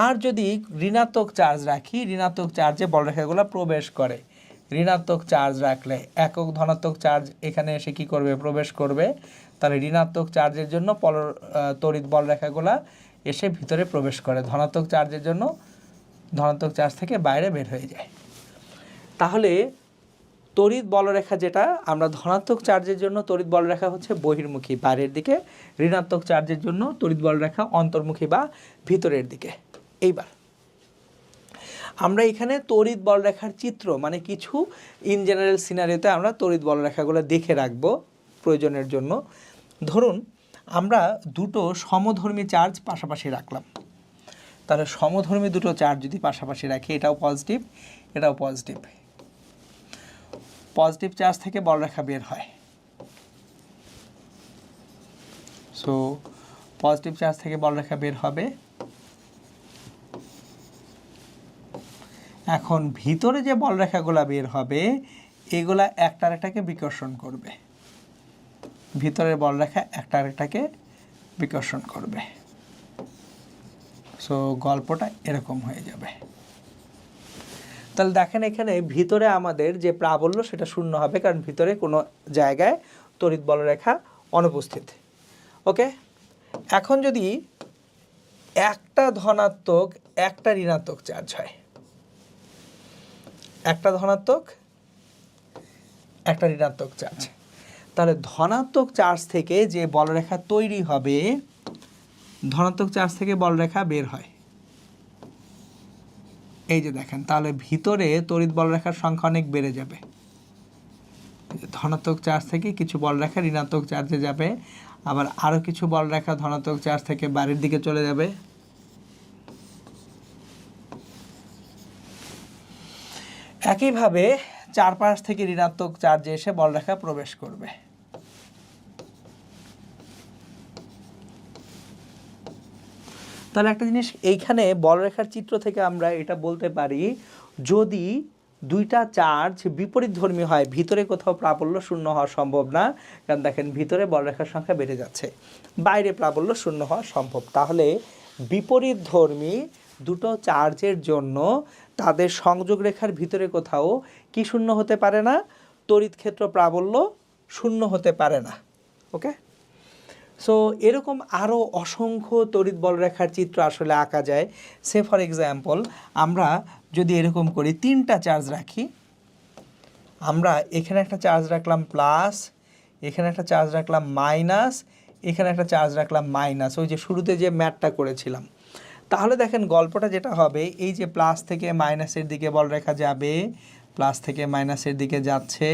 আর যদি ঋণাত্মক চার্জ রাখি, ঋণাত্মক চার্জে বলরেখাগুলো প্রবেশ করে। ঋণাত্মক চার্জ রাখলে একক ধনাত্মক চার্জ এখানে এসে কি করবে? প্রবেশ করবে। তাহলে ঋণাত্মক চার্জের জন্য তড়িৎ বলরেখাগুলো এসে ভিতরে প্রবেশ করে, ধনাত্মক চার্জের জন্য ধনাত্মক চার্জ থেকে বাইরে বের হয়ে যায়। তাহলে তড়িৎ বলরেখা যেটা, আমরা ধনাত্মক চার্জের জন্য তড়িৎ বলরেখা হচ্ছে বহির্মুখী বাইরের দিকে, ঋণাত্মক চার্জের জন্য তড়িৎ বলরেখা অন্তর্মুখী বা ভিতরের দিকে। এইবার আমরা এখানে তড়িৎ বলরেখার চিত্র, মানে কিছু ইন জেনারেল সিনারিওতে আমরা তড়িৎ বলরেখাগুলো দেখে রাখবো প্রয়োজনের জন্য। ধরুন আমরা দুটো সমধর্মী চার্জ পাশাপাশি রাখলাম। তাহলে সমধর্মী দুটো চার্জ যদি পাশাপাশি রাখি, এটাও পজিটিভ, এটাও পজিটিভ, পজিটিভ চার্জ থেকে বলরেখা বের হয়। সো পজিটিভ চার্জ থেকে বলরেখা বের হবে। এখন ভিতরে যে বলরেখাগুলো বের হবে এগুলা একটা আরেকটাকে বিকর্ষণ করবে, ভিতরের বলরেখা একটা আরেকটাকে বিকর্ষণ করবে। সো গল্পটা এরকম হয়ে যাবে। তাহলে দেখেন এখানে ভিতরে আমাদের যে প্রাবল্য সেটা শূন্য হবে, কারণ ভিতরে কোনো জায়গায় তড়িৎ বলরেখা অনুপস্থিত। ওকে, এখন যদি একটা ধনাত্মক একটা ঋণাত্মক চার্জ হয়, একটা ধনাত্মক একটা ঋণাত্মক চার্জ, তাহলে ধনাত্মক চার্জ থেকে যে বলরেখা তৈরি হবে, ধনাত্মক চার্জ থেকে বলরেখা বের হয়। এই যে দেখেন, তাহলে ভিতরে তড়িৎ বলরেখার সংখ্যা অনেক বেড়ে যাবে। ধনাত্মক চার্জ থেকে কিছু বলরেখা ঋণাত্মক চার্জে যাবে, আবার আরও কিছু বলরেখা ধনাত্মক চার্জ থেকে বাইরের দিকে চলে যাবে। একইভাবে চারপাশ থেকে ঋণাত্মক চার্জে এসে বলরেখা প্রবেশ করবে। তাহলে একটা জিনিস এইখানে বলরেখার চিত্র থেকে আমরা এটা বলতে পারি, যদি দুইটা চার্জ বিপরীতধর্মী হয়, ভিতরে কোথাও প্রাবল্য শূন্য হওয়া সম্ভব না, কারণ দেখেন ভিতরে বলরেখার সংখ্যা বেড়ে যাচ্ছে, বাইরে প্রাবল্য শূন্য হওয়া সম্ভব। তাহলে বিপরীতধর্মী দুটো চার্জের জন্য তাদের সংযোগ রেখার ভিতরে কোথাও কি শূন্য হতে পারে না? তড়িৎ ক্ষেত্র প্রাবল্য শূন্য হতে পারে না। ওকে, সো এরকম আরও অসংখ্য তড়িৎ বলরেখার চিত্র আসলে আঁকা যায়। সে ফর এক্সাম্পল আমরা যদি এরকম করি, তিনটা চার্জ রাখি, আমরা এখানে একটা চার্জ রাখলাম প্লাস, এখানে একটা চার্জ রাখলাম মাইনাস, এখানে একটা চার্জ রাখলাম মাইনাস, ওই যে শুরুতে যে ম্যাথটা করেছিলাম। তাহলে দেখেন গল্পটা যেটা হবে, এই যে প্লাস থেকে মাইনাসের দিকে বলরেখা যাবে, প্লাস থেকে মাইনাসের দিকে যাচ্ছে,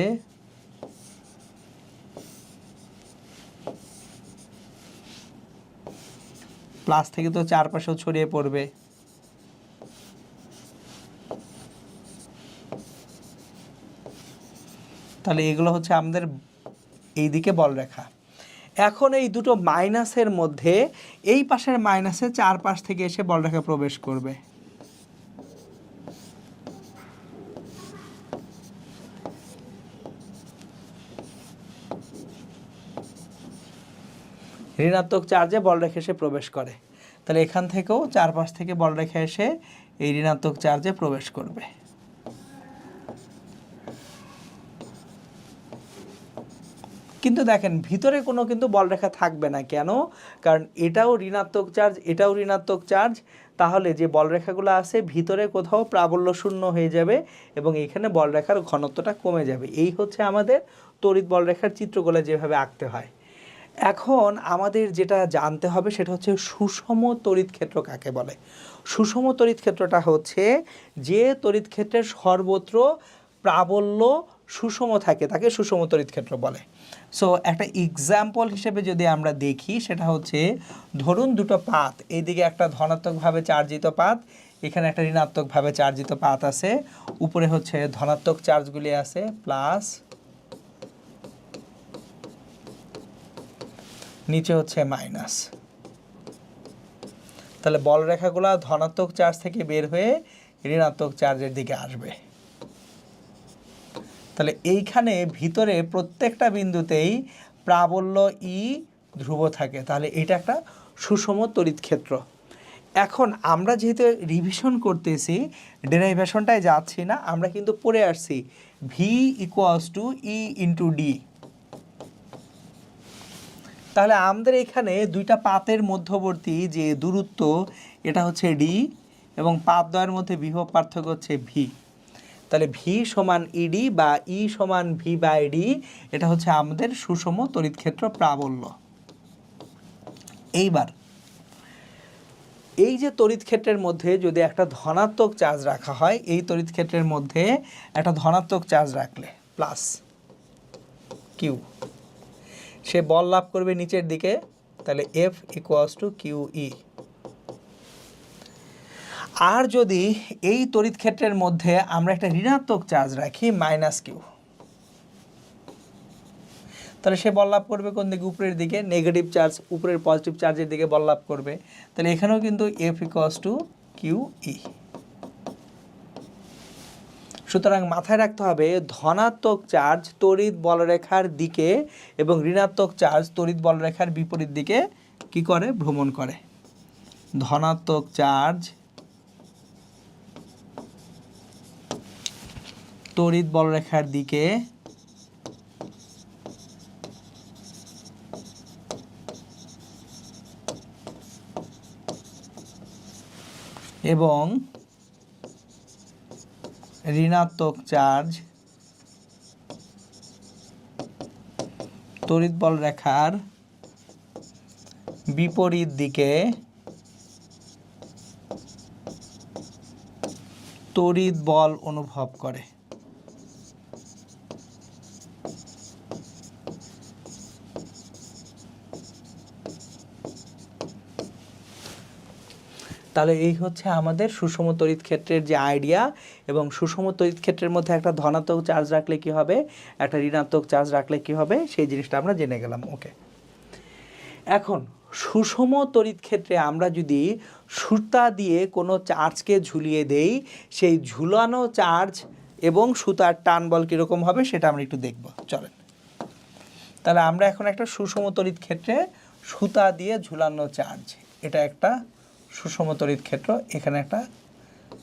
প্লাস থেকে তো চারপাশেও ছড়িয়ে পড়বে। তাহলে এগুলো হচ্ছে আমাদের এই দিকে বলরেখা। এখন এই দুটো মাইনাসের মধ্যে এই পাশের মাইনাসে চারপাশ থেকে এসে বলরেখা প্রবেশ করবে। ঋণাত্মক চার্জে বলরেখা এসে প্রবেশ করে। তাহলে এখান থেকেও চারপাশ থেকে বলরেখা এসে এই ঋণাত্মক চার্জে প্রবেশ করবে। কিন্তু দেখেন ভিতরে কোনো কিন্তু বলরেখা থাকবে না, কেন? কারণ এটাও ঋণাত্মক চার্জ, এটাও ঋণাত্মক চার্জ, তাহলে যে বলরেখাগুলো আছে ভিতরে কোথাও প্রাবল্য শূন্য হয়ে যাবে এবং এখানে বলরেখার ঘনত্বটা কমে যাবে। এই হচ্ছে আমাদের তড়িৎ বলরেখার চিত্রগুলো যেভাবে আঁকতে হয়। এখন আমাদের যেটা জানতে হবে সেটা হচ্ছে সুষম তড়িৎ ক্ষেত্র কাকে বলে। সুষম তড়িৎ ক্ষেত্রটা হচ্ছে যে তড়িৎ ক্ষেত্রের সর্বত্র প্রাবল্য সুষম থাকে তাকে সুষম তড়িৎ ক্ষেত্র বলে। সো একটা এক্সাম্পল হিসেবে যদি আমরা দেখি সেটা হচ্ছে ধরুন দুটো পাত, এইদিকে একটা ধনাত্মকভাবে চার্জিত পাত, এখানে একটা ঋণাত্মকভাবে চার্জিত পাত আছে, উপরে হচ্ছে ধনাত্মক চার্জগুলি আছে প্লাস, নিচে হচ্ছে মাইনাস। তাহলে বলরেখাগুলো ধনাত্মক চার্জ থেকে বের হয়ে ঋণাত্মক চার্জের দিকে আসবে। তাহলে এইখানে ভিতরে প্রত্যেকটা বিন্দুতেই প্রাবল্য ই ধ্রুব থাকে, তাহলে এটা একটা সুষম তড়িৎ ক্ষেত্র। এখন আমরা যেহেতু রিভিশন করতেছি, ডেরাইভেশনটায় যাচ্ছি না, আমরা কিন্তু পড়ে আসছি V equals to E into D. তাহলে আমাদের এখানে দুইটা পাতের মধ্যবর্তী যে দূরত্ব এটা হচ্ছে ডি এবং পাতদ্বয়ের মধ্যে বিভব পার্থক্য হচ্ছে ভি। তাহলে ভি সমান ইডি বা ই সমান ভি বাই ডি, এটা হচ্ছে আমাদের সুষম তড়িৎ ক্ষেত্র প্রাবল্য। এইবার এই যে তড়িৎ ক্ষেত্রের মধ্যে যদি একটা ধনাত্মক চার্জ রাখা হয়, এই তড়িৎ ক্ষেত্রের মধ্যে একটা ধনাত্মক চার্জ রাখলে প্লাস কিউ, সে বল লাভ করবে নিচের দিকে, তাহলে F equals to Q E. আর যদি এই তড়িৎ ক্ষেত্রের মধ্যে আমরা একটা ঋণাত্মক চার্জ রাখি মাইনাস কিউ, তাহলে সে বল লাভ করবে কোন দিকে? উপরের দিকে, নেগেটিভ চার্জ উপরের পজিটিভ চার্জের দিকে বল লাভ করবে। তাহলে এখানেও কিন্তু F equals to Q E. সুতরাং মাথায় রাখতে হবে ধনাত্মক চার্জ তড়িৎ বলরেখার দিকে এবং ঋণাত্মক চার্জ তড়িৎ বলরেখার বিপরীত দিকে কি করে? ভ্রমণ করে। ধনাত্মক চার্জ তড়িৎ বলরেখার দিকে এবং ঋণাত্মক চার্জ তড়িৎ বলরেখার বিপরীত দিকে তড়িৎ বল অনুভব করে। তাহলে এই হচ্ছে আমাদের সুষম তড়িৎ ক্ষেত্রের যে আইডিয়া, এবং সুষম তড়িৎ ক্ষেত্রের মধ্যে একটা ধনাত্মক চার্জ রাখলে কি হবে, একটা ঋণাত্মক চার্জ রাখলে কি হবে, সেই জিনিসটা আমরা জেনে গেলাম। ওকে, এখন সুষম তড়িৎ ক্ষেত্রে আমরা যদি সুতা দিয়ে কোনো চার্জকে ঝুলিয়ে দেই, সেই ঝুলানো চার্জ এবং সুতার টান বল কীরকম হবে সেটা আমরা একটু দেখব, চলেন। তাহলে আমরা এখন একটা সুষম তড়িৎ ক্ষেত্রে সুতা দিয়ে ঝুলানো চার্জ, এটা একটা সুষম তড়িৎ ক্ষেত্র, এখানে একটা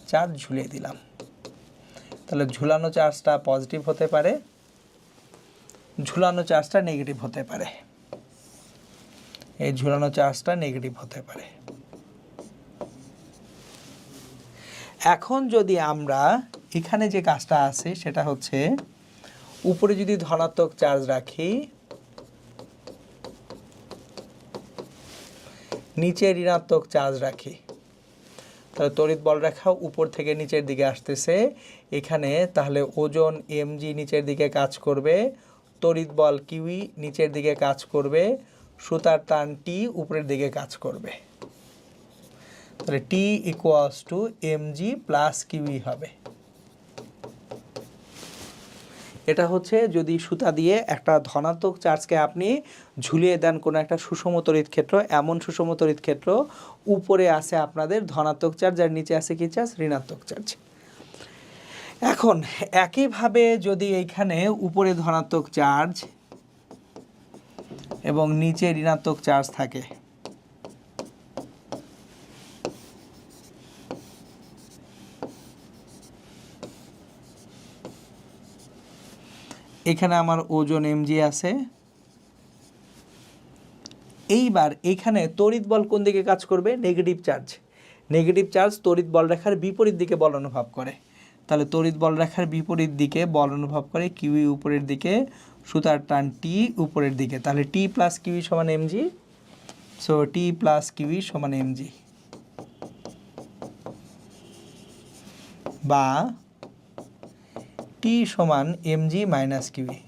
চার্জ ঝুলিয়ে দিলাম। তাহলে ঝুলানো চার্জটা পজিটিভ হতে পারে, ঝুলানো চার্জটা নেগেটিভ হতে পারে, এই ঝুলানো চার্জটা নেগেটিভ হতে পারে। এখন যদি আমরা এখানে যে কাজটা আছে সেটা হচ্ছে উপরে যদি ধনাত্মক চার্জ রাখি, নিচে ঋণাত্মক চার্জ রাখি, তাহলে তড়িৎ বলরেখা উপর থেকে নিচের দিকে আসতেছে এখানে, তাহলে ওজন এমজি নিচের দিকে কাজ করবে, তড়িৎ বল কিউই নিচের দিকে কাজ করবে, সুতার টান টি উপরের দিকে কাজ করবে। তাহলে T equals to M G plus Q E হবে। এটা হচ্ছে যদি সুতা দিয়ে একটা ধনাত্মক চার্জকে আপনি ঝুলিয়ে দেন কোনো একটা সুষম তড়িৎ ক্ষেত্র, এমন সুষম তড়িৎ ক্ষেত্র উপরে আছে আপনাদের ধনাত্মক চার্জ আর নিচে আছে কি চার্জ? ঋণাত্মক চার্জ। এখন একইভাবে যদি এইখানে উপরে ধনাত্মক চার্জ এবং নিচে ঋণাত্মক চার্জ থাকে, এখানে আমার ওজন এমজি আছে। এইবার এখানে তড়িৎ বল কোন দিকে কাজ করবে? Negative charge. নেগেটিভ চার্জ তড়িৎ বল রেখার বিপরীত দিকে বল অনুভব করে। তাহলে তড়িৎ বল রেখার বিপরীত দিকে বল অনুভব করে, কিউই উপরের দিকে, সুতার টান টি উপরের দিকে। তাহলে টি প্লাস কিউই সমান এমজি। সো টি প্লাস কিউই সমান এমজি, বা টি সমান এমজি মাইনাস কিউই।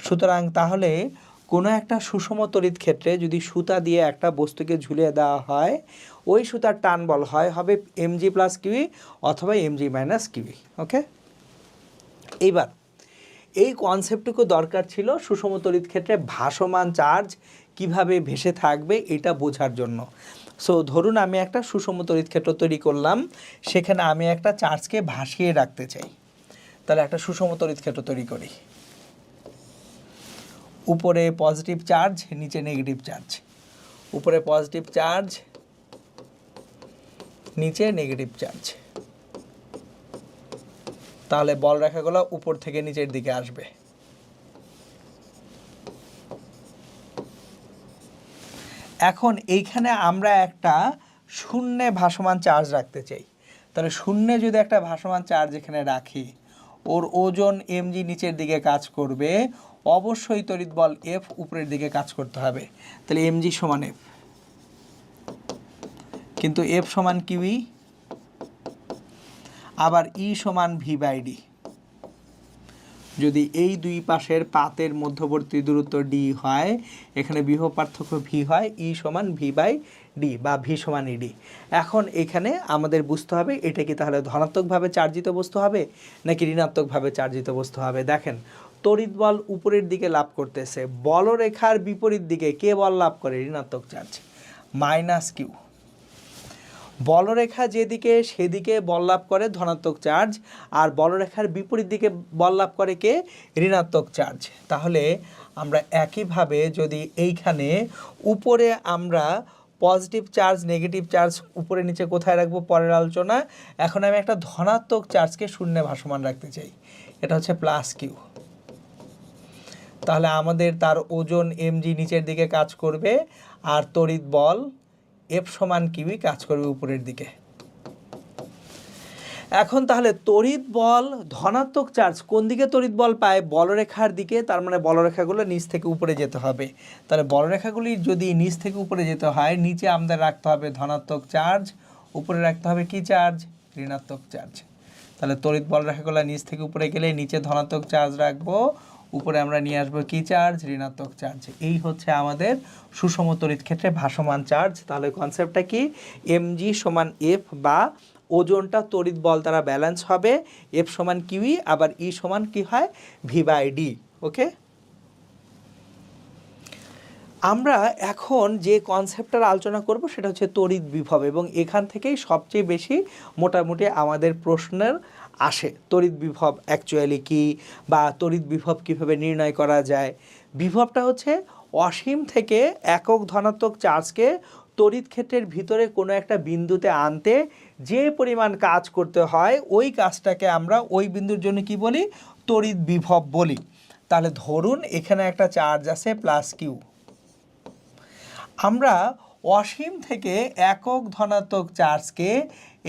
সুতরাং তাহলে কোনো একটা সুষম তড়িৎ ক্ষেত্রে যদি সুতা দিয়ে একটা বস্তুকে ঝুলিয়ে দেওয়া হয়, ওই সুতার টান বল হবে এমজি প্লাস কিউই অথবা এমজি মাইনাস কিউই। ওকে, এইবার এই কনসেপ্টটুকু দরকার ছিল সুষম তড়িৎ ক্ষেত্রে ভাসমান চার্জ কিভাবে ভেসে থাকবে এটা বোঝার জন্য। সো ধরুন আমি একটা সুষম তড়িৎ ক্ষেত্র তৈরি করলাম, সেখানে আমি একটা চার্জকে ভাসিয়ে রাখতে চাই। তাহলে একটা সুষম তড়িৎ ক্ষেত্র তৈরি করি, উপরে পজিটিভ চার্জ, নিচে নেগেটিভ চার্জ, উপরে পজিটিভ চার্জ, নিচে নেগেটিভ চার্জ। তাহলে বল রেখাগুলো উপর থেকে নিচের দিকে আসবে। এখন এইখানে আমরা একটা শূন্যে ভাসমান চার্জ রাখতে চাই। তাহলে শূন্যে যদি একটা ভাসমান চার্জ এখানে রাখি, ওর ওজন এমজি নিচের দিকে কাজ করবে, অবশ্যই তড়িৎ বল এফ উপরের দিকে কাজ করতে হবে। তাহলে এমজি সমান এফ, কিন্তু এফ সমান কিউই, আবার ই সমান ভি বাই ডি। যদি এই দুই পাশের পাতের মধ্যবর্তী দূরত্ব ডি হয়, এখানে বিভব পার্থক্য ভি হয়, ই সমান ভি বাই ডি বা ভি সমান ইডি। এখন এখানে আমাদের বুঝতে হবে এটা কি তাহলে ধনাত্মকভাবে চার্জিত বস্তু হবে নাকি ঋণাত্মকভাবে চার্জিত বস্তু হবে। দেখেন, তড়িৎ বল উপরের দিকে লাভ করতেছে, বলরেখার বিপরীত দিকে কে বল লাভ করে? ঋণাত্মক চার্জ, মাইনাস কিউ। বলরেখা যেদিকে সেদিকে বল লাভ করে ধনাত্মক চার্জ, আর বলরেখার বিপরীত দিকে বল লাভ করে কে? ঋণাত্মক চার্জ। তাহলে আমরা একইভাবে যদি এইখানে উপরে আমরা পজিটিভ চার্জ নেগেটিভ চার্জ উপরে নিচে কোথায় রাখবো পরের আলোচনা। এখন আমি একটা ধনাত্মক চার্জকে শূন্যে ভাসমান রাখতে চাই, এটা হচ্ছে প্লাস কিউ। তাহলে আমাদের তার ওজন এমজি নিচের দিকে কাজ করবে, আর তড়িৎ বল এফ সমান কিউই কাজ করবে উপরের দিকে। এখন তাহলে তড়িৎ বল ধনাত্মক চার্জ কোন দিকে তড়িৎ বল পায়? বলরেখার দিকে। তার মানে বলরেখাগুলো নিচ থেকে উপরে যেতে হবে। তাহলে বলরেখাগুলি যদি নিচ থেকে উপরে যেতে হয়, নিচে আমাদের রাখতে হবে ধনাত্মক চার্জ, উপরে রাখতে হবে কি চার্জ? ঋণাত্মক চার্জ। তাহলে তড়িৎ বলরেখাগুলো নিচ থেকে উপরে গেলে নিচে ধনাত্মক চার্জ রাখবো, উপরে আমরা নিয়ে আসবো কি চার্জ? ঋণাত্মক চার্জ। এই হচ্ছে আমাদের সুষম তড়িৎ ক্ষেত্রে ভাসমান চার্জ। তাহলে কনসেপ্টটা কি? এমজি সমান এফ, বা ওজনটা তড়িৎ বল দ্বারা ব্যালেন্স হবে, এফ সমান কিউই, আবার ই সমান কি হয়? V by D. ওকে, আমরা এখন যে কনসেপ্টটার আলোচনা করব সেটা হচ্ছে তড়িৎ বিভব, এবং এখান থেকেই সবচেয়ে বেশি মোটামুটি আমাদের প্রশ্নের আসে তড়িৎ বিভব অ্যাকচুয়ালি কি, বা তড়িৎ বিভব কিভাবে নির্ণয় করা যায়। বিভবটা হচ্ছে অসীম থেকে একক ধনাত্মক চার্জকে তড়িৎ ক্ষেত্রের ভিতরে কোনো একটা বিন্দুতে আনতে যে পরিমাণ কাজ করতে হয়, ওই কাজটাকে আমরা ওই বিন্দুর জন্য কি বলি? তড়িৎ বিভব বলি। তাহলে ধরুন এখানে একটা চার্জ আছে প্লাস কিউ, আমরা অসীম থেকে একক ধনাত্মক চার্জকে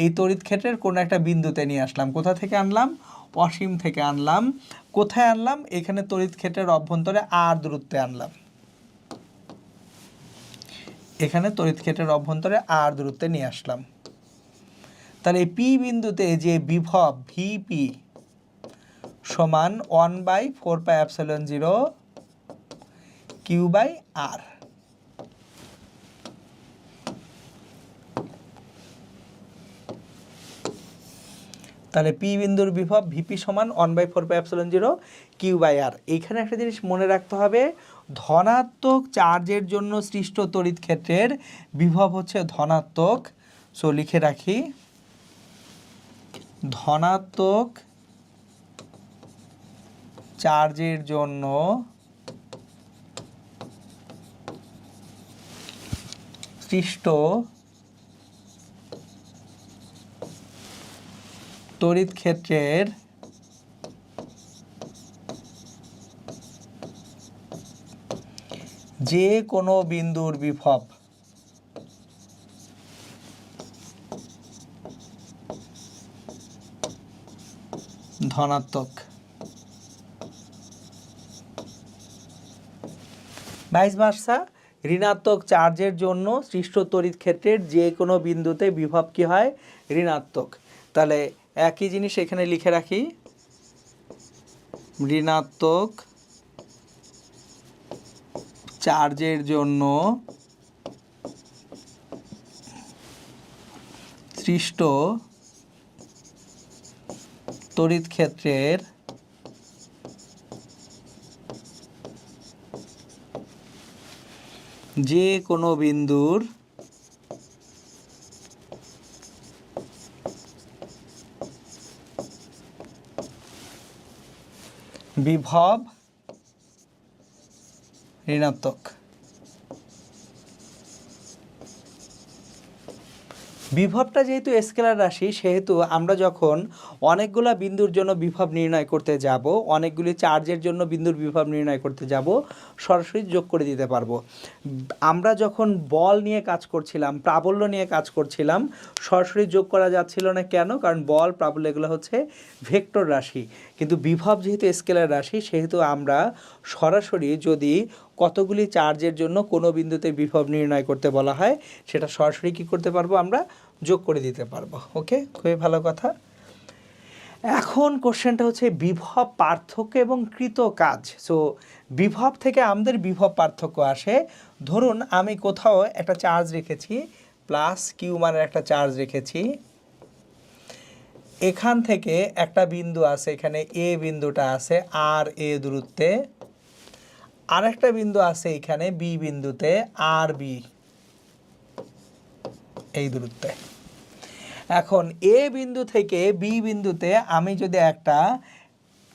এই তড়িৎ ক্ষেত্রের কোনো একটা বিন্দুতে নিয়ে আসলাম। কোথা থেকে আনলাম? অসীম থেকে আনলাম। কোথায় আনলাম? এখানে তড়িৎ ক্ষেত্রের অভ্যন্তরে আর দূরত্বে আনলাম। এখানে তড়িৎ ক্ষেত্রের অভ্যন্তরে আর দূরত্বে নিয়ে আসলাম। তাহলে এই পি বিন্দুতে যে বিভব ভিপি সমান 1/4πε0 কিউ বাই আর। তাহলে পি বিন্দুর বিভব ভিপি সমান 1/4πε0 কিউ বাই আর। এইখানে একটা জিনিস মনে রাখতে হবে, ধনাত্মক চার্জের জন্য সৃষ্ট তড়িৎ ক্ষেত্রের বিভব হচ্ছে ধনাত্মক। সো লিখে রাখি, ধনাত্মক চার্জের জন্য সৃষ্ট তড়িৎ ক্ষেত্রের যে কোনো বিন্দুর বিভব ধনাত্মক, ভাইস ভার্সা ঋণাত্মক চার্জের জন্য সৃষ্ট তড়িৎ ক্ষেত্রের যে কোনো বিন্দুতে বিভব কি হয়? ঋণাত্মক। তাহলে একই জিনিস এখানে লিখে রাখি, ঋণাত্মক চার্জের জন্য সৃষ্ট তড়িৎ ক্ষেত্রের যে কোনো বিন্দুর বিভব ঋণাত্মক। বিভবটা যেহেতু স্কেলার রাশি, সেহেতু আমরা যখন অনেকগুলো বিন্দুর জন্য বিভব নির্ণয় করতে যাব, অনেকগুলি চার্জের জন্য বিন্দুর বিভব নির্ণয় করতে যাব, সরাসরি যোগ করে দিতে পারবো। আমরা যখন বল নিয়ে কাজ করছিলাম, প্রাবল্য নিয়ে কাজ করছিলাম, সরাসরি যোগ করা যাচ্ছিল না। কেন? কারণ বল, প্রাবল্য এগুলো হচ্ছে ভেক্টর রাশি। কিন্তু বিভব যেহেতু স্কেলার রাশি, সেহেতু আমরা সরাসরি যদি কতগুলি চার্জের জন্য কোনো বিন্দুতে বিভব নির্ণয় করতে বলা হয়, সেটা সরাসরি কী করতে পারবো? আমরা যোগ করে দিতে পারবো। ওকে, খুবই ভালো কথা। এখন কোশ্চেনটা হচ্ছে বিভব পার্থক্য এবং কৃত কাজ। সো বিভব থেকে আমাদের বিভব পার্থক্য আসে। ধরুন আমি কোথাও একটা চার্জ রেখেছি, প্লাস কিউ মানের একটা চার্জ রেখেছি, এখান থেকে একটা বিন্দু আছে, এখানে এ বিন্দুটা আছে আর এ দূরত্বে, আর একটা বিন্দু আছে এখানে বি বিন্দুতে আর বি এই দূরত্বে। এখন এ বিন্দু থেকে বি বিন্দুতে আমি যদি একটা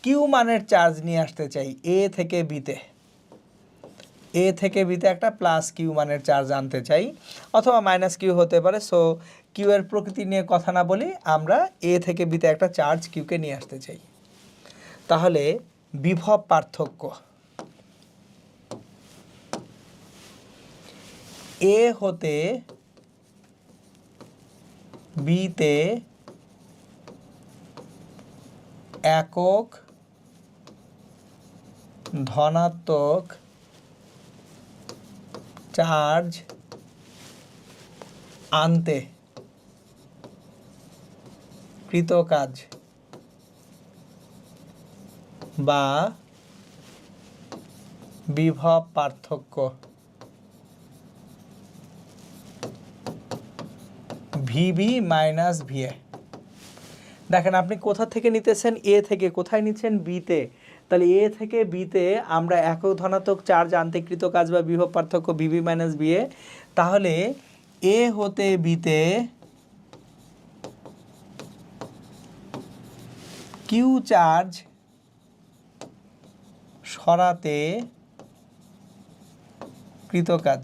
কিউ মানের চার্জ নিয়ে আসতে চাই, এ থেকে বিতে, এ থেকে বিতে একটা প্লাস কিউ মানের চার্জ আনতে চাই, অথবা মাইনাস কিউ হতে পারে। সো কিউ এর প্রকৃতি নিয়ে কথা না বলি, আমরা এ থেকে বিতে একটা চার্জ কিউকে নিয়ে আসতে চাই। তাহলে বিভব পার্থক্য এ হতে বিতে একক ধনাত্মক চার্জ আনতে কৃত কাজ বা বিভব পার্থক্য ভিবি মাইনাস ভিএ। দেখেন আপনি কোথা থেকে নিতেছেন? এ থেকে। কোথায় নিচ্ছেন? বিতে। তাহলে এ থেকে বিতে আমরা একক ধনাত্মক চার্জ আনতে কৃত কাজ বা বিভব পার্থক্য ভিবি মাইনাস ভিএ। তাহলে এ হতে বিতে কিউ চার্জ সরাতে কৃত কাজ।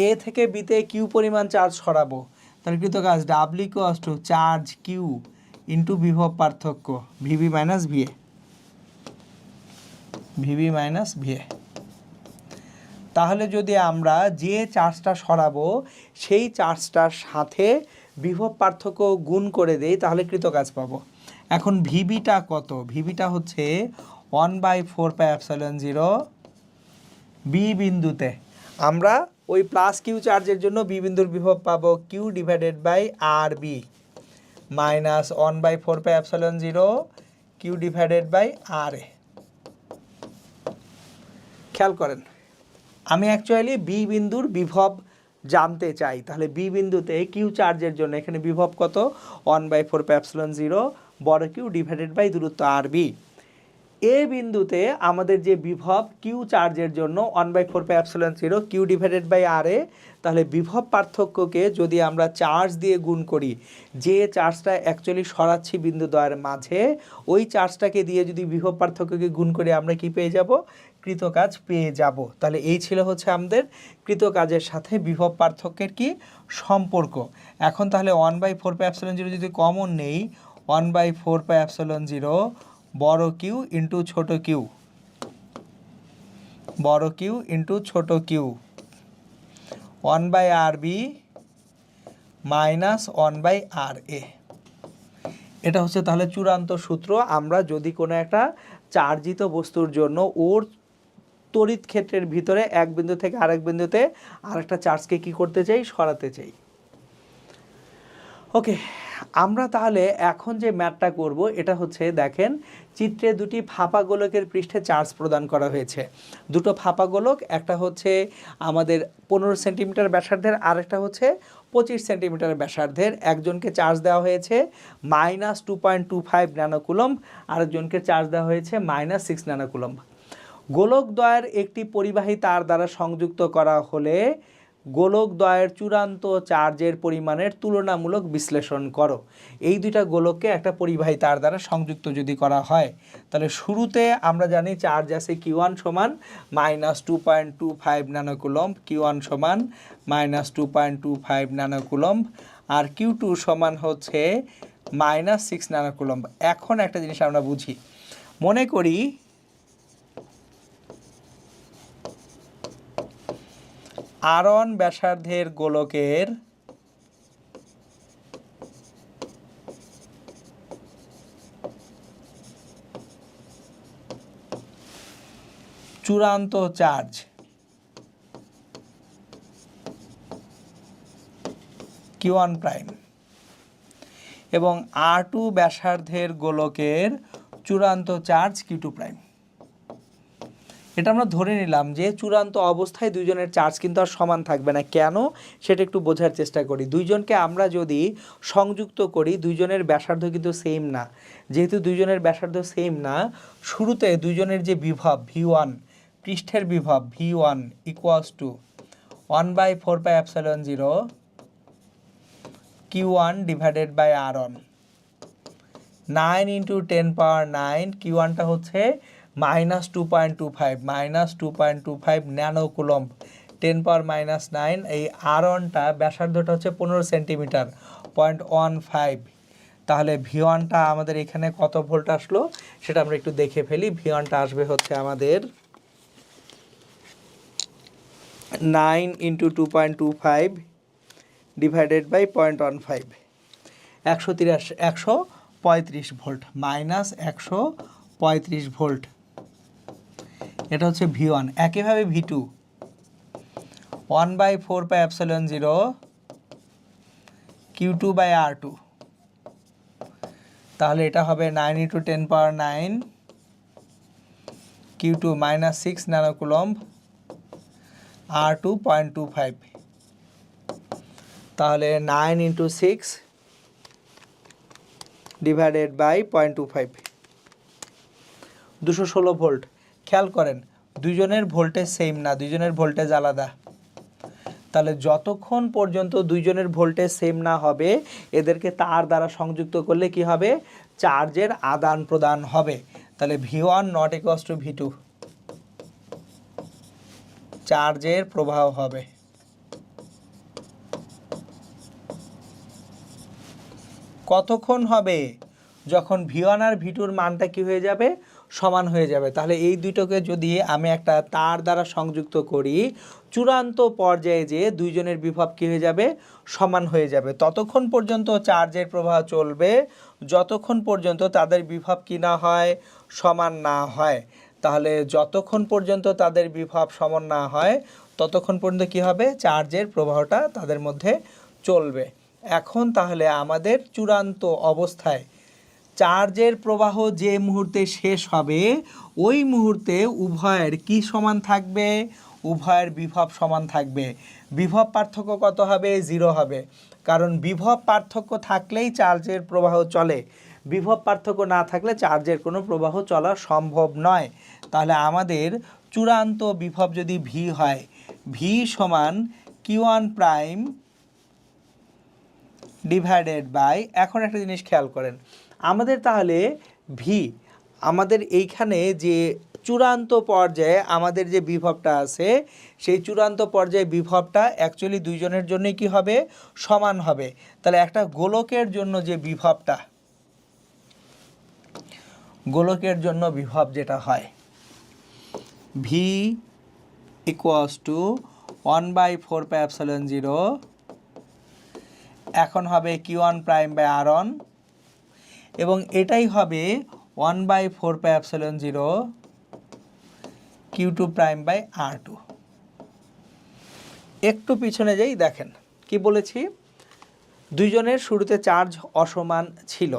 এ থেকে বিতে কিউ পরিমাণ চার্জ সরাবো, তাহলে কৃত কাজ W equals to charge Q into বিভব পার্থক্য V B minus V A, V B minus V A. তাহলে যদি আমরা যে চার্জটা সরাবো সেই চার্জটার সাথে বিভব পার্থক্য গুণ করে দেই, তাহলে কৃত কাজ পাবো। এখন ভিবিটা কত? ভিবিটা হচ্ছে 1/4πε0 বি বিন্দুতে। আমরা ওই প্লাস কিউ চার্জের জন্য বি বিন্দুর বিভব পাবো Q divided by R B minus 1/4πε0 Q divided by R A. খেয়াল করেন, আমি অ্যাকচুয়ালি বি বিন্দুর বিভব জানতে চাই। তাহলে বি বিন্দুতে কিউ চার্জের জন্য এখানে বিভব কত? 1/4πε0 বড় কিউ ডিভাইডেড বাই দূরত্ব আর বি। এ বিন্দুতে আমাদের যে বিভব কিউ চার্জের জন্য 1/4πε0 কিউ ডিভাইডেড বাই আর এ। তাহলে বিভব পার্থক্যকে যদি আমরা চার্জ দিয়ে গুণ করি, যে চার্জটা অ্যাকচুয়ালি সরাচ্ছি বিন্দুদ্বয়ের মাঝে, ওই চার্জটাকে দিয়ে যদি বিভব পার্থক্যকে গুণ করি, আমরা কি পেয়ে যাব? কৃত কাজ পেয়ে যাব। তাহলে এই ছিল হচ্ছে আমাদের কৃত কাজের সাথে বিভব পার্থক্যের কি সম্পর্ক। এখন তাহলে 1/4πε0 যদি কমন নেই, 1/4πε0 বড় কিউ ইন্টু ছোট কিউ বড় কিউ ইন্টু ছোট কিউ 1/RB মাইনাস 1/RA। এটা হচ্ছে তাহলে চূড়ান্ত সূত্র। আমরা যদি কোনো একটা চার্জিত বস্তুর জন্য ওর তড়িৎ ক্ষেত্রের ভিতরে এক বিন্দু থেকে আরেক বিন্দুতে আরেকটা চার্জকে কি করতে চাই, সরাতে চাই। ওকে, আমরা তাহলে এখন যে ম্যাথটা করব এটা হচ্ছে, দেখেন চিত্রে দুটি ফাঁপা গোলকের পৃষ্ঠে চার্জ প্রদান করা হয়েছে। দুটো ফাঁপা গোলক, একটা হচ্ছে আমাদের 15 সেন্টিমিটার ব্যাসার্ধের, আরেকটা হচ্ছে 25 সেন্টিমিটার ব্যাসার্ধের। একজনকে চার্জ দেওয়া হয়েছে -2.25 ন্যানোকুলম্ব, আরেকজনকে চার্জ দেওয়া হয়েছে -6 ন্যানোকুলম্ব। গোলকদ্বয়ের একটি পরিবাহী তার দ্বারা সংযুক্ত করা হলে গোলকদ্বয়ের চূড়ান্ত চার্জের পরিমাণের তুলনামূলক বিশ্লেষণ করো। এই দুইটা গোলককে একটা পরিবাহী তার দ্বারা সংযুক্ত যদি করা হয়, তাহলে শুরুতে আমরা জানি চার্জ আছে Q1 সমান -2.25 ন্যানোকুলম্ব, Q1 সমান -2.25 ন্যানোকুলম্ব, আর Q2 সমান হচ্ছে -6 ন্যানোকুলম্ব। এখন একটা জিনিস আমরা বুঝি, মনে করি R1 ব্যাসার্ধের গোলকের চূড়ান্ত চার্জ Q1 প্রাইম এবং R2 ব্যাসার্ধের গোলকের চূড়ান্ত চার্জ Q2 প্রাইম। এটা আমরা ধরে নিলাম যে চূড়ান্ত অবস্থায় দুইজনের চার্জ কিন্তু আর সমান থাকবে না। কেন, সেটা একটু বোঝার চেষ্টা করি। দুইজনকে আমরা যদি সংযুক্ত করি, দুইজনের ব্যাসার্ধ কিন্তু সেম না। যেহেতু দুইজনের ব্যাসার্ধ সেম না, শুরুতে দুইজনের যে বিভব V1, পৃষ্ঠের বিভব V1 = 1/4πε0 Q1 divided by R1, 9 × 10⁹। Q1টা হচ্ছে -2.25 ন্যানোকুলম্ব, 10⁻⁹। এই R1টা ব্যাসার্ধটা হচ্ছে 15 সেন্টিমিটার, 0.15। তাহলে V1টা আমাদের এখানে কত ভোল্ট আসলো সেটা আমরা একটু দেখে ফেলি। V1টা আসবে হচ্ছে আমাদের 9 × 2.25 ডিভাইডেড বাই 0.15, 135 ভোল্ট, -135 ভোল্ট। এটা হচ্ছে V1। একইভাবে V2 1/4πε0 Q2/R2, তাহলে এটা হবে 9 × 10⁹ Q2 -6 ন্যানোকুলম্ব, R2 0.25, তাহলে 9 × 6 ডিভাইডেড বাই 0.25, 216 ভোল্ট। খেয়াল করেন দুইজনের ভোল্টেজ সেম না, দুইজনের ভোল্টেজ আলাদা। তাহলে যতক্ষণ পর্যন্ত দুইজনের ভোল্টেজ সেম না হবে, এদেরকে তার দ্বারা সংযুক্ত করলে কি হবে, চার্জের আদান প্রদান হবে। তাহলে V1 ≠ V2, চার্জের প্রবাহ হবে। কতক্ষণ হবে, যখন V1 আর V2-র মানটা কি হয়ে যাবে, সমান হয়ে যাবে। তাহলে এই দুটোকে যদি আমি একটা তার দ্বারা সংযুক্ত করি, চূড়ান্ত পর্যায়ে যে দুইজনের বিভব কি হয়ে যাবে, সমান হয়ে যাবে। ততক্ষণ পর্যন্ত চার্জের প্রবাহ চলবে যতক্ষণ পর্যন্ত তাদের বিভব কি না হয়, সমান না হয়। তাহলে যতক্ষণ পর্যন্ত তাদের বিভব সমান না হয় ততক্ষণ পর্যন্ত কি হবে, চার্জের প্রবাহটা তাদের মধ্যে চলবে। এখন তাহলে আমাদের চূড়ান্ত অবস্থায় চার্জের প্রবাহ যে মুহূর্তে শেষ হবে, ওই মুহূর্তে উভয়ের কি সমান থাকবে, উভয়ের বিভব সমান থাকবে। বিভব পার্থক্য কত হবে, 0 হবে। কারণ বিভব পার্থক্য থাকলেই চার্জের প্রবাহ চলে, বিভব পার্থক্য না থাকলে চার্জের কোনো প্রবাহ চলা সম্ভব নয়। তাহলে আমাদের চূড়ান্ত বিভব যদি V হয়, V সমান Q1 প্রাইম ডিভাইডেড বাই, এখন একটা জিনিস খেয়াল করেন, আমাদের তাহলে V, আমাদের এইখানে যে চূড়ান্ত পর্যায়ে আমাদের যে বিভবটা আছে, সেই চূড়ান্ত পর্যায়ে বিভবটা অ্যাকচুয়ালি দুইজনের জন্যই কি হবে, সমান হবে। তাহলে একটা গোলকের জন্য যে বিভবটা, গোলকের জন্য বিভব যেটা হয় V ইকুয়ালস টু 1/4πε0 এখন হবে Q1 প্রাইম বাই R1 এবং এটাই হবে 1/4πε0 Q2 প্রাইম বাই R2। একটু পিছনে যাই, দেখেন কি বলেছি, দুইজনের শুরুতে চার্জ অসমান ছিল।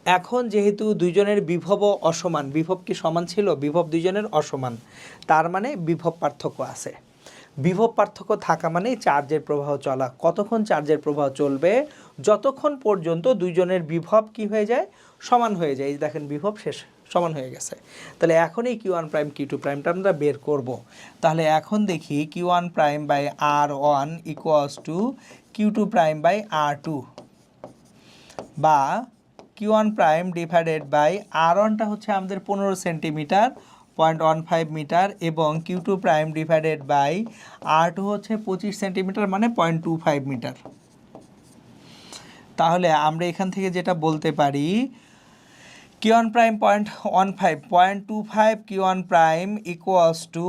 এখন যেহেতু দুইজনের বিভবও অসমান, বিভব কি সমান ছিল? বিভব দুইজনের অসমান, তার মানে বিভব পার্থক্য আছে। বিভব পার্থক্য থাকা মানে চার্জের প্রবাহ চলা। কতক্ষণ চার্জের প্রবাহ চলবে? যতক্ষণ পর্যন্ত দুইজনের বিভব কি হয়ে যায়? সমান হয়ে যায়। এই দেখেন বিভব শেষ, সমান হয়ে গেছে। তাহলে এখন এই Q1 প্রাইম Q2 প্রাইমটা আমরা বের করব। তাহলে এখন দেখি Q1 prime by R1 equals to Q2 prime by R2 বা Q1 প্রাইম ডিভাইডেড বাই R1টা হচ্ছে আমাদের 15 সেন্টিমিটার 0.15 মিটার এবং Q2 prime divided by R2 হচ্ছে 25 সেন্টিমিটার মানে 0.25 মিটার। তাহলে আমরা এখান থেকে যেটা বলতে পারি Q1 prime 0.25 Q1 prime equals to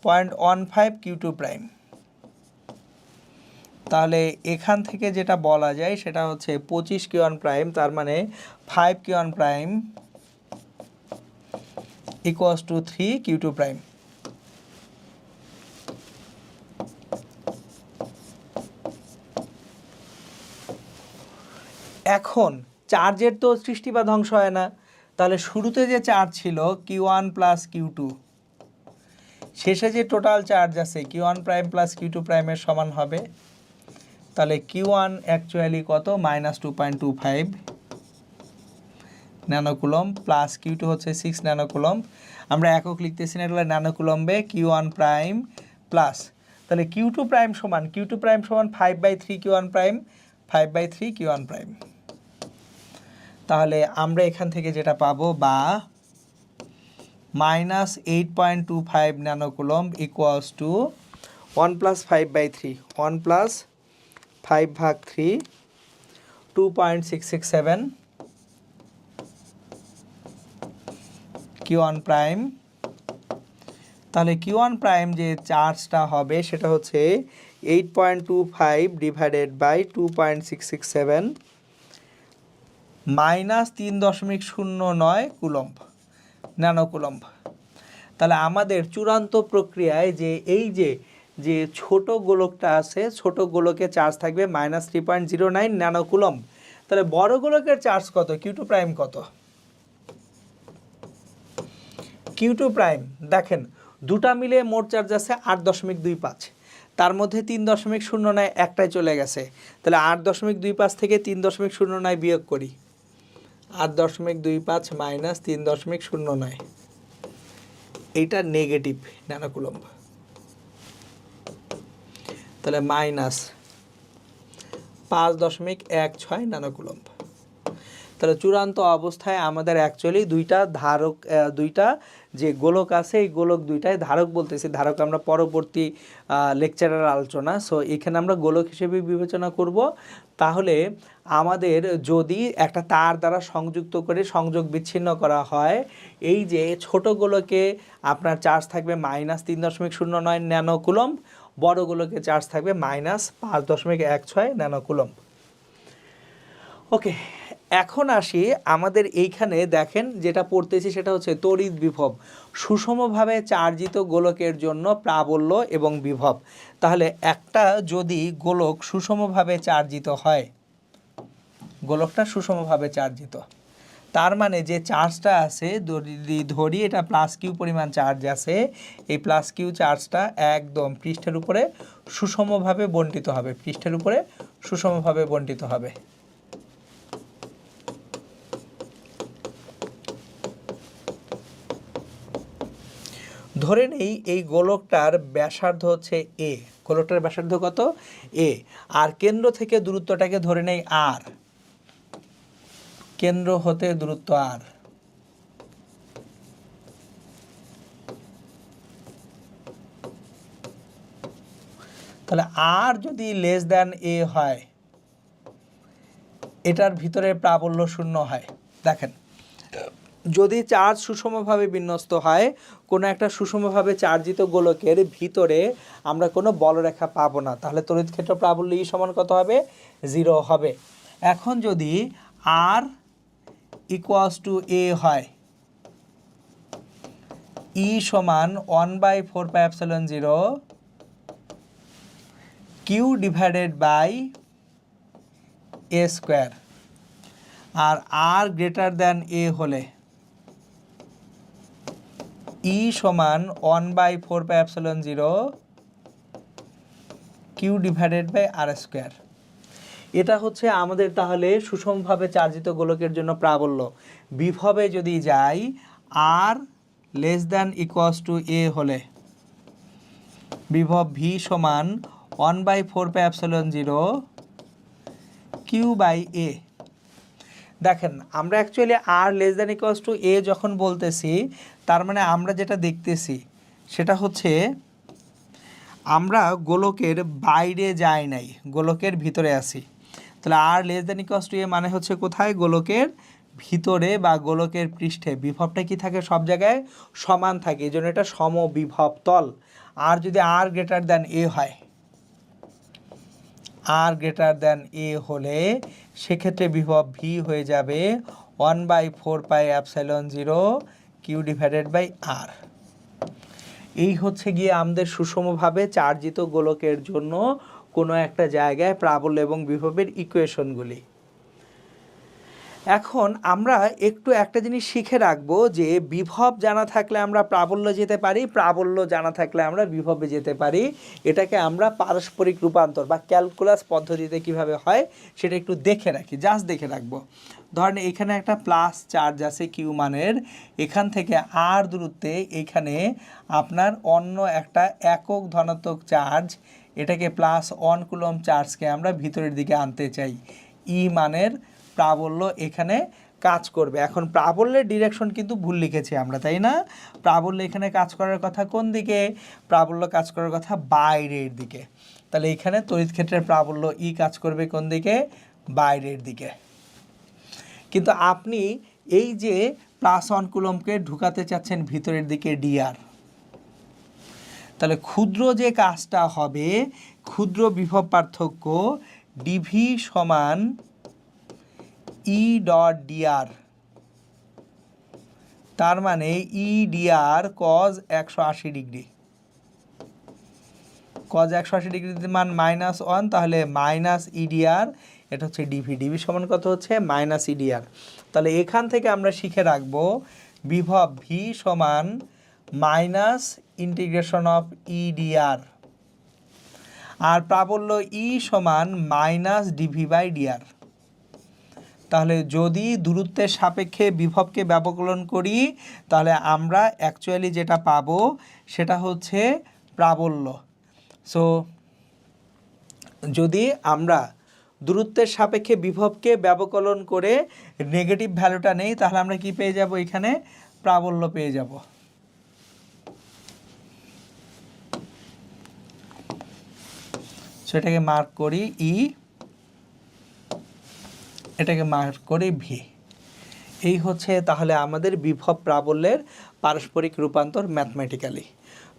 0.15 Q2 prime. তাহলে এখান থেকে যেটা বলা যায় সেটা হচ্ছে 25 Q1 প্রাইম, তার মানে 5 Q1 prime equals to 3 Q2 prime. এখন চার্জের তো সৃষ্টি বা ধ্বংস হয় না, তাহলে শুরুতে যে চার্জ ছিল Q1 প্লাস Q2, শেষে যে টোটাল চার্জ আছে Q1 প্রাইম প্লাস Q2 প্রাইমের সমান হবে। তাহলে Q1 অ্যাকচুয়ালি কত? -2.25 ন্যানোকুলম্ব প্লাস Q2 হচ্ছে 6 ন্যানোকুলম্ব। আমরা একক লিখতেছি না, এগুলো ন্যানোকুলম্বে। Q1 প্রাইম প্লাস, তাহলে Q2 প্রাইম সমান 5/3 Q1 প্রাইম, 5/3 Q1 প্রাইম। তাহলে আমরা এখান থেকে যেটা পাবো বা -8.25 ন্যানোকুলম্ব ইকুয়ালস টু 1 + 5/3, 1 + 5/3 2.667 Q1 প্রাইম। তাহলে Q1 প্রাইম যে চার্জটা হবে সেটা হচ্ছে 8.25 ডিভাইডেড বাই 2.667 -3.09 কুলম্ব, ন্যানোকুলম্ব। তাহলে আমাদের চূড়ান্ত প্রক্রিয়ায় যে এই যে ছোট গোলকটা আছে, ছোট গোলকে চার্জ থাকবে -3.09 ন্যানোকুলম্ব। তাহলে বড় গোলকের চার্জ কত? Q2 প্রাইম কত? Q2 প্রাইম দেখেন দুটা মিলে মোট চার্জ আছে 8.25, তার মধ্যে 3.09 একটাই চলে গেছে। তাহলে 8.25 থেকে 3.09 বিয়োগ করি, 8.25 মাইনাস 3.09, এইটা নেগেটিভ ন্যানোকুলম্ব। তাহলে -5.16 ন্যানোকুলম্ব। তাহলে চূড়ান্ত অবস্থায় আমাদের অ্যাকচুয়ালি দুইটা যে গোলক আছে, এই গোলক দুইটায় ধারক বলতেছি, ধারক আমরা পরবর্তী লেকচারের আলোচনা। সো এখানে আমরা গোলক হিসেবে বিবেচনা করব। তাহলে আমাদের যদি একটা তার দ্বারা সংযুক্ত করে সংযোগ বিচ্ছিন্ন করা হয়, এই যে ছোট গোলকে আপনার চার্জ থাকবে -3.09 ন্যানোকুলম্ব, বড় গোলকে চার্জ থাকবে -5.16 ন্যানোকুলম্ব। ওকে, এখন আসি আমাদের এইখানে দেখেন যেটা পড়তেছি সেটা হচ্ছে তড়িৎ বিভব, সুষমভাবে চার্জিত গোলকের জন্য প্রাবল্য এবং বিভব। তাহলে একটা যদি গোলক সুষমভাবে চার্জিত হয়, গোলকটা সুষমভাবে চার্জিত, তার মানে যে চার্জটা আছে ধরি এটা +Q পরিমাণ চার্জ আছে, এই +Q চার্জটা একদম পৃষ্ঠের উপরে সুষমভাবে বণ্টিত হবে, পৃষ্ঠের উপরে সুষমভাবে বণ্টিত হবে। ধরে নেই এই গোলকটার ব্যাসার্ধ হচ্ছে a, গোলকটার ব্যাসার্ধ কত? a, আর কেন্দ্র থেকে দূরত্বটাকে ধরে নেই r, কেন্দ্র হতে দূরত্ব r। তাহলে r যদি a হয়, এটার ভিতরে প্রাবল্য শূন্য হয়। দেখেন যদি চার্জ সুষমভাবে বিন্যস্ত হয়, কোনো একটা সুষমভাবে চার্জিত গোলকের ভিতরে আমরা কোনো বলরেখা পাবো না, তাহলে তড়িৎ ক্ষেত্র প্রাবল্য ই সমান কত হবে? 0 হবে। এখন যদি আর ইকুয়ালস টু এ হয়, ই সমান 1/4πε0 Q divided by A square, R greater than A হলে ই সমান 1/4πε0 Q divided by R square. এটা হচ্ছে আমাদের তাহলে সুষমভাবে চার্জিত গোলকের জন্য প্রাবল্য। বিভবে যদি যাই, আর লেস দ্যান ইকুয়ালস টু এ হলে বিভব ভি সমান 1/4πε0 কিউ বাই এ। দেখেন আমরা actually R less than equals to A যখন বলতেছি, তার মানে আমরা যেটা দেখতেছি সেটা হচ্ছে আমরা গোলকের বাইরে যাই নাই, গোলকের ভিতরে আছি। তাহলে আর লেস দ্যান ইকুয়ালস টু এ মানে হচ্ছে কোথায়? গোলকের ভিতরে বা গোলকের পৃষ্ঠে। বিভবটা কি থাকে? সব জায়গায় সমান থাকে, এই জন্য এটা সমবিভব তল। আর যদি আর গ্রেটার দ্যান এ হয়, আর গ্রেটার দ্যান এ হলে সেক্ষেত্রে বিভব ভি হয়ে যাবে 1/4πε0 কিউ ডিভাইডেড বাই আর। এই হচ্ছে গিয়ে আমাদের সুষমভাবে চার্জিত গোলকের জন্য কোনো একটা জায়গায় প্রাবল্য এবং বিভবের ইকুয়েশনগুলি। এখন আমরা একটু একটা জিনিস শিখে রাখবো যে বিভব জানা থাকলে আমরা প্রাবল্য যেতে পারি, প্রাবল্য জানা থাকলে আমরা বিভবে যেতে পারি। এটাকে আমরা পারস্পরিক রূপান্তর বা ক্যালকুলাস পদ্ধতিতে কিভাবে হয় সেটা একটু দেখে রাখি, জাস্ট দেখে রাখবো। ধরেন এখানে একটা প্লাস চার্জ আছে কিউ মানের, এখান থেকে আর দূরত্বে এইখানে আপনার অন্য একটা একক ধনাত্মক চার্জ, এটাকে +1 কুলম্ব চার্জকে আমরা ভিতরের দিকে আনতে চাই। ই মানের প্রাবল্য এখানে কাজ করবে। এখন প্রাবল্যের ডিরেকশন কিন্তু ভুল লিখেছি আমরা, তাই না? প্রাবল্য এখানে কাজ করার কথা কোন দিকে? প্রাবল্য কাজ করার কথা বাইরের দিকে। তাহলে এখানে তড়িৎ ক্ষেত্রের প্রাবল্য ই কাজ করবে কোন দিকে? বাইরের দিকে। কিন্তু আপনি এই যে +1 কুলম্বকে ঢুকাতে চাচ্ছেন ভিতরের দিকে ডিআর, তাহলে ক্ষুদ্র যে কাজটা হবে, ক্ষুদ্র বিভব পার্থক্য ডিভি সমান ই ডট ডিআর, তার মানে ই ডিআর কজ 180 ডিগ্রি। কজ 180 ডিগ্রির মান -1, তাহলে মাইনাস ইডিআর, এটা হচ্ছে ডিভি। ডিভি সমান কত হচ্ছে? Minus EDR. তাহলে এখান থেকে আমরা শিখে রাখবো বিভব ভি সমান মাইনাস ইন্টিগ্রেশন অফ ইডিআর, আর প্রাবল্য ই সমান মাইনাস ডিভি বাই ডিআর। তাহলে যদি দূরত্বের সাপেক্ষে বিভবকে ব্যবকলন করি, তাহলে আমরা অ্যাকচুয়ালি যেটা পাবো সেটা হচ্ছে প্রাবল্য। সো যদি আমরা দূরত্বের সাপেক্ষে বিভবকে ব্যবকলন করে নেগেটিভ ভ্যালুটা নেই, তাহলে আমরা কি পেয়ে যাব? এখানে প্রাবল্য পেয়ে যাব। সেটাকে মার্ক করি ই, এটাকে মার্ক করি ভি। এই হচ্ছে তাহলে আমাদের বিভব প্রাবল্যের পারস্পরিক রূপান্তর ম্যাথমেটিক্যালি।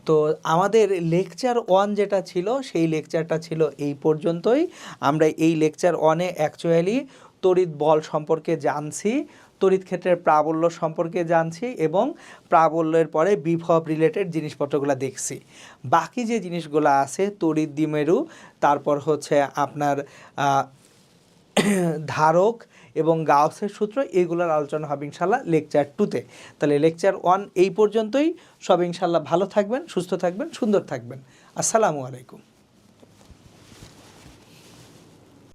তো আমাদের লেকচার 1 যেটা ছিল সেই লেকচারটা ছিল এই পর্যন্তই। আমরা এই লেকচার 1-এ অ্যাকচুয়ালি তড়িৎ বল সম্পর্কে জানছি, তড়িৎ ক্ষেত্রের প্রাবল্য সম্পর্কে জানছি এবং প্রাবল্যের পরে বিভব রিলেটেড জিনিসপত্রগুলো দেখছি। বাকি যে জিনিসগুলো আছে তড়িৎ দ্বিমেরু, তারপর হচ্ছে আপনার ধারক এবং গাউসের সূত্র, এগুলোর আলোচনা হবে ইনশাল্লাহ লেকচার 2-তে। তাহলে লেকচার 1 এই পর্যন্তই। সব ইনশাল্লাহ ভালো থাকবেন, সুস্থ থাকবেন, সুন্দর থাকবেন। আসসালামু আলাইকুম।